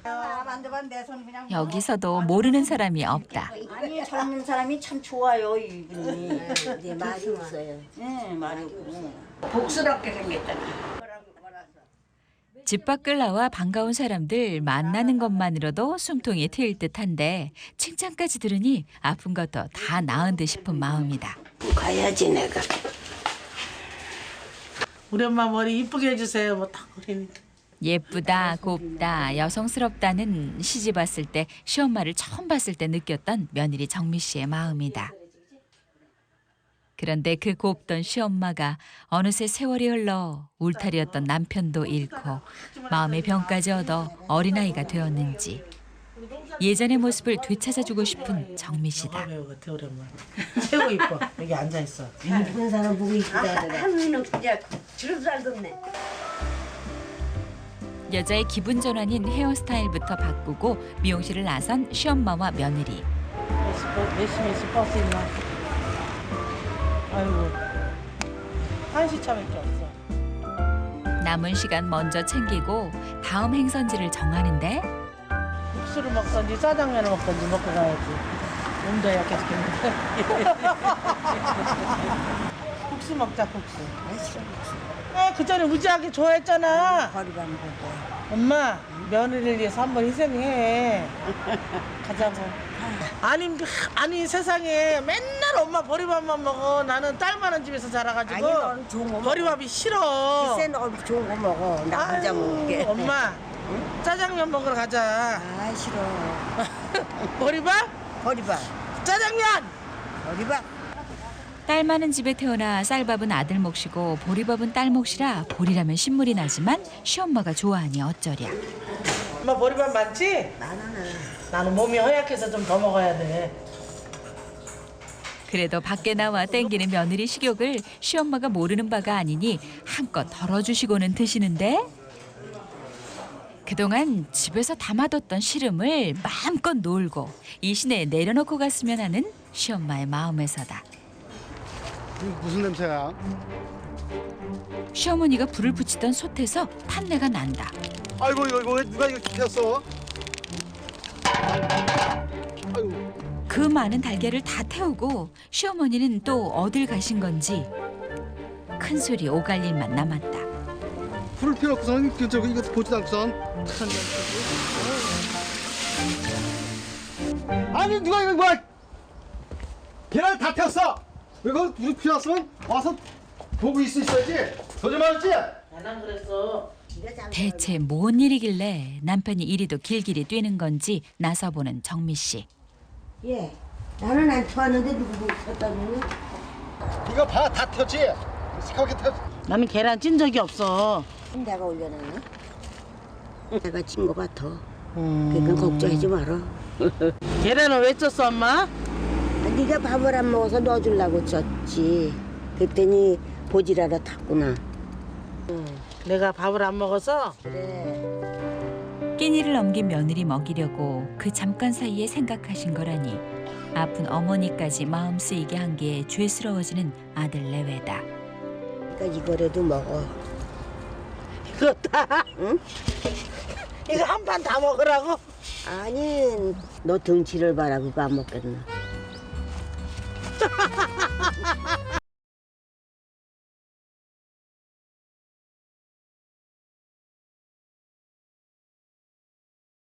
S9: 만져봤는데 내 손 그냥.
S1: 여기서도 모르는 사람이 없다.
S9: 아니 젊은 사람이 참 좋아요 이분이. 네 말이 없어요. 네 말이 없어. 복스럽게 생겼잖아.
S1: 집 밖을 나와 반가운 사람들 만나는 것만으로도 숨통이 트일 듯한데 칭찬까지 들으니 아픈 것도 다 나은 듯 싶은 마음이다.
S9: 가야지 내가.
S13: 우리 엄마 머리 이쁘게 해주세요. 뭐 딱 그러니까.
S1: 예쁘다, 곱다, 여성스럽다는 시집 왔을 때 시엄마를 처음 봤을 때 느꼈던 며느리 정미 씨의 마음이다. 그런데 그 곱던 시엄마가 어느새 세월이 흘러 울타리였던 남편도 잃고 마음의 병까지 얻어 어린아이가 되었는지 예전의 모습을 되찾아주고 싶은 정미 씨다.
S13: 배우 같아 오랜만에. 최고 이뻐. 여기 앉아 있어.
S9: 이쁜 사람 보고 이쁘다 하더라. 하루는 그냥 주름 살 돋네.
S1: 여자의 기분 전환인 헤어스타일부터 바꾸고 미용실을 나선 시엄마와 며느리.
S13: 열심히 버스 있나? 아이고 1시차밖에 없어.
S1: 남은 시간 먼저 챙기고 다음 행선지를 정하는데
S13: 국수를 먹던지 짜장면을 먹던지 먹고 가야지. 몸도 약해졌겠는데. 국수 먹자 국수. 그 전에 무지하게 좋아했잖아.
S9: 거리가 먹고.
S13: 엄마 며느리를 위해서 한번 희생해. 가자고. 아니 세상에 맨날 엄마 보리밥만 먹어. 나는 딸 많은 집에서 자라가지고
S9: 아니 넌 좋은 거
S13: 보리밥이 싫어.
S9: 글쎄 너 좋은 거 먹어. 나 혼자 먹을게.
S13: 엄마 짜장면 먹으러 가자.
S9: 아 싫어.
S13: 보리밥?
S9: 보리밥.
S13: 짜장면.
S9: 보리밥.
S1: 딸 많은 집에 태어나 쌀밥은 아들 몫이고 보리밥은 딸 몫이라 보리라면 신물이 나지만 시엄마가 좋아하니 어쩌랴.
S13: 엄마 보리밥 많지? 나는 몸이 허약해서 좀 더 먹어야 돼.
S1: 그래도 밖에 나와 땡기는 며느리 식욕을 시엄마가 모르는 바가 아니니 한껏 덜어주시고는 드시는데 그동안 집에서 담아뒀던 시름을 마음껏 놀고 이 시내에 내려놓고 갔으면 하는 시엄마의 마음에서다.
S11: 무슨 냄새야?
S1: 시어머니가 불을 붙이던 솥에서 탄내가 난다.
S11: 아이고 이거 왜 누가 이거 피웠어? 아이고.
S1: 그 많은 달걀을 다 태우고 시어머니는 또 어딜 가신 건지 큰 소리 오갈 일만 남았다.
S11: 불을 피워놓고선 이거 보지도 않고선. 아니 누가 이거 뭐야? 계란 다 태웠어. 이거 불이 피웠으면 와서 보고 있어야지. 거짓 말했지?
S13: 난 그랬어.
S1: 대체 뭔 일이길래 남편이 이리도 길길이 뛰는 건지 나서보는 정미 씨.
S9: 예. 나는 안 태웠는데 누구 쳤다 보니?
S11: 이거 봐, 다 태웠지? 시커멓게 태웠지?
S13: 나는 계란 찐 적이 없어.
S9: 내가 올려놨네. 내가 찐 거 같아. 그러니까 걱정하지 마라.
S13: 계란은 왜 쪘어 엄마?
S9: 네가 밥을 안 먹어서 넣어주려고 쪘지. 그랬더니 보지라라 탔구나.
S13: 내가 밥을 안 먹어서?
S9: 그래.
S1: 끼니를 넘긴 며느리 먹이려고 그 잠깐 사이에 생각하신 거라니 아픈 어머니까지 마음 쓰이게 한 게 죄스러워지는 아들 내외다.
S9: 그러니까 이거라도 먹어.
S13: 이거 다? 응? 이거 한 판 다 먹으라고?
S9: 아니 너 등치를 봐라. 그거 안 먹겠나.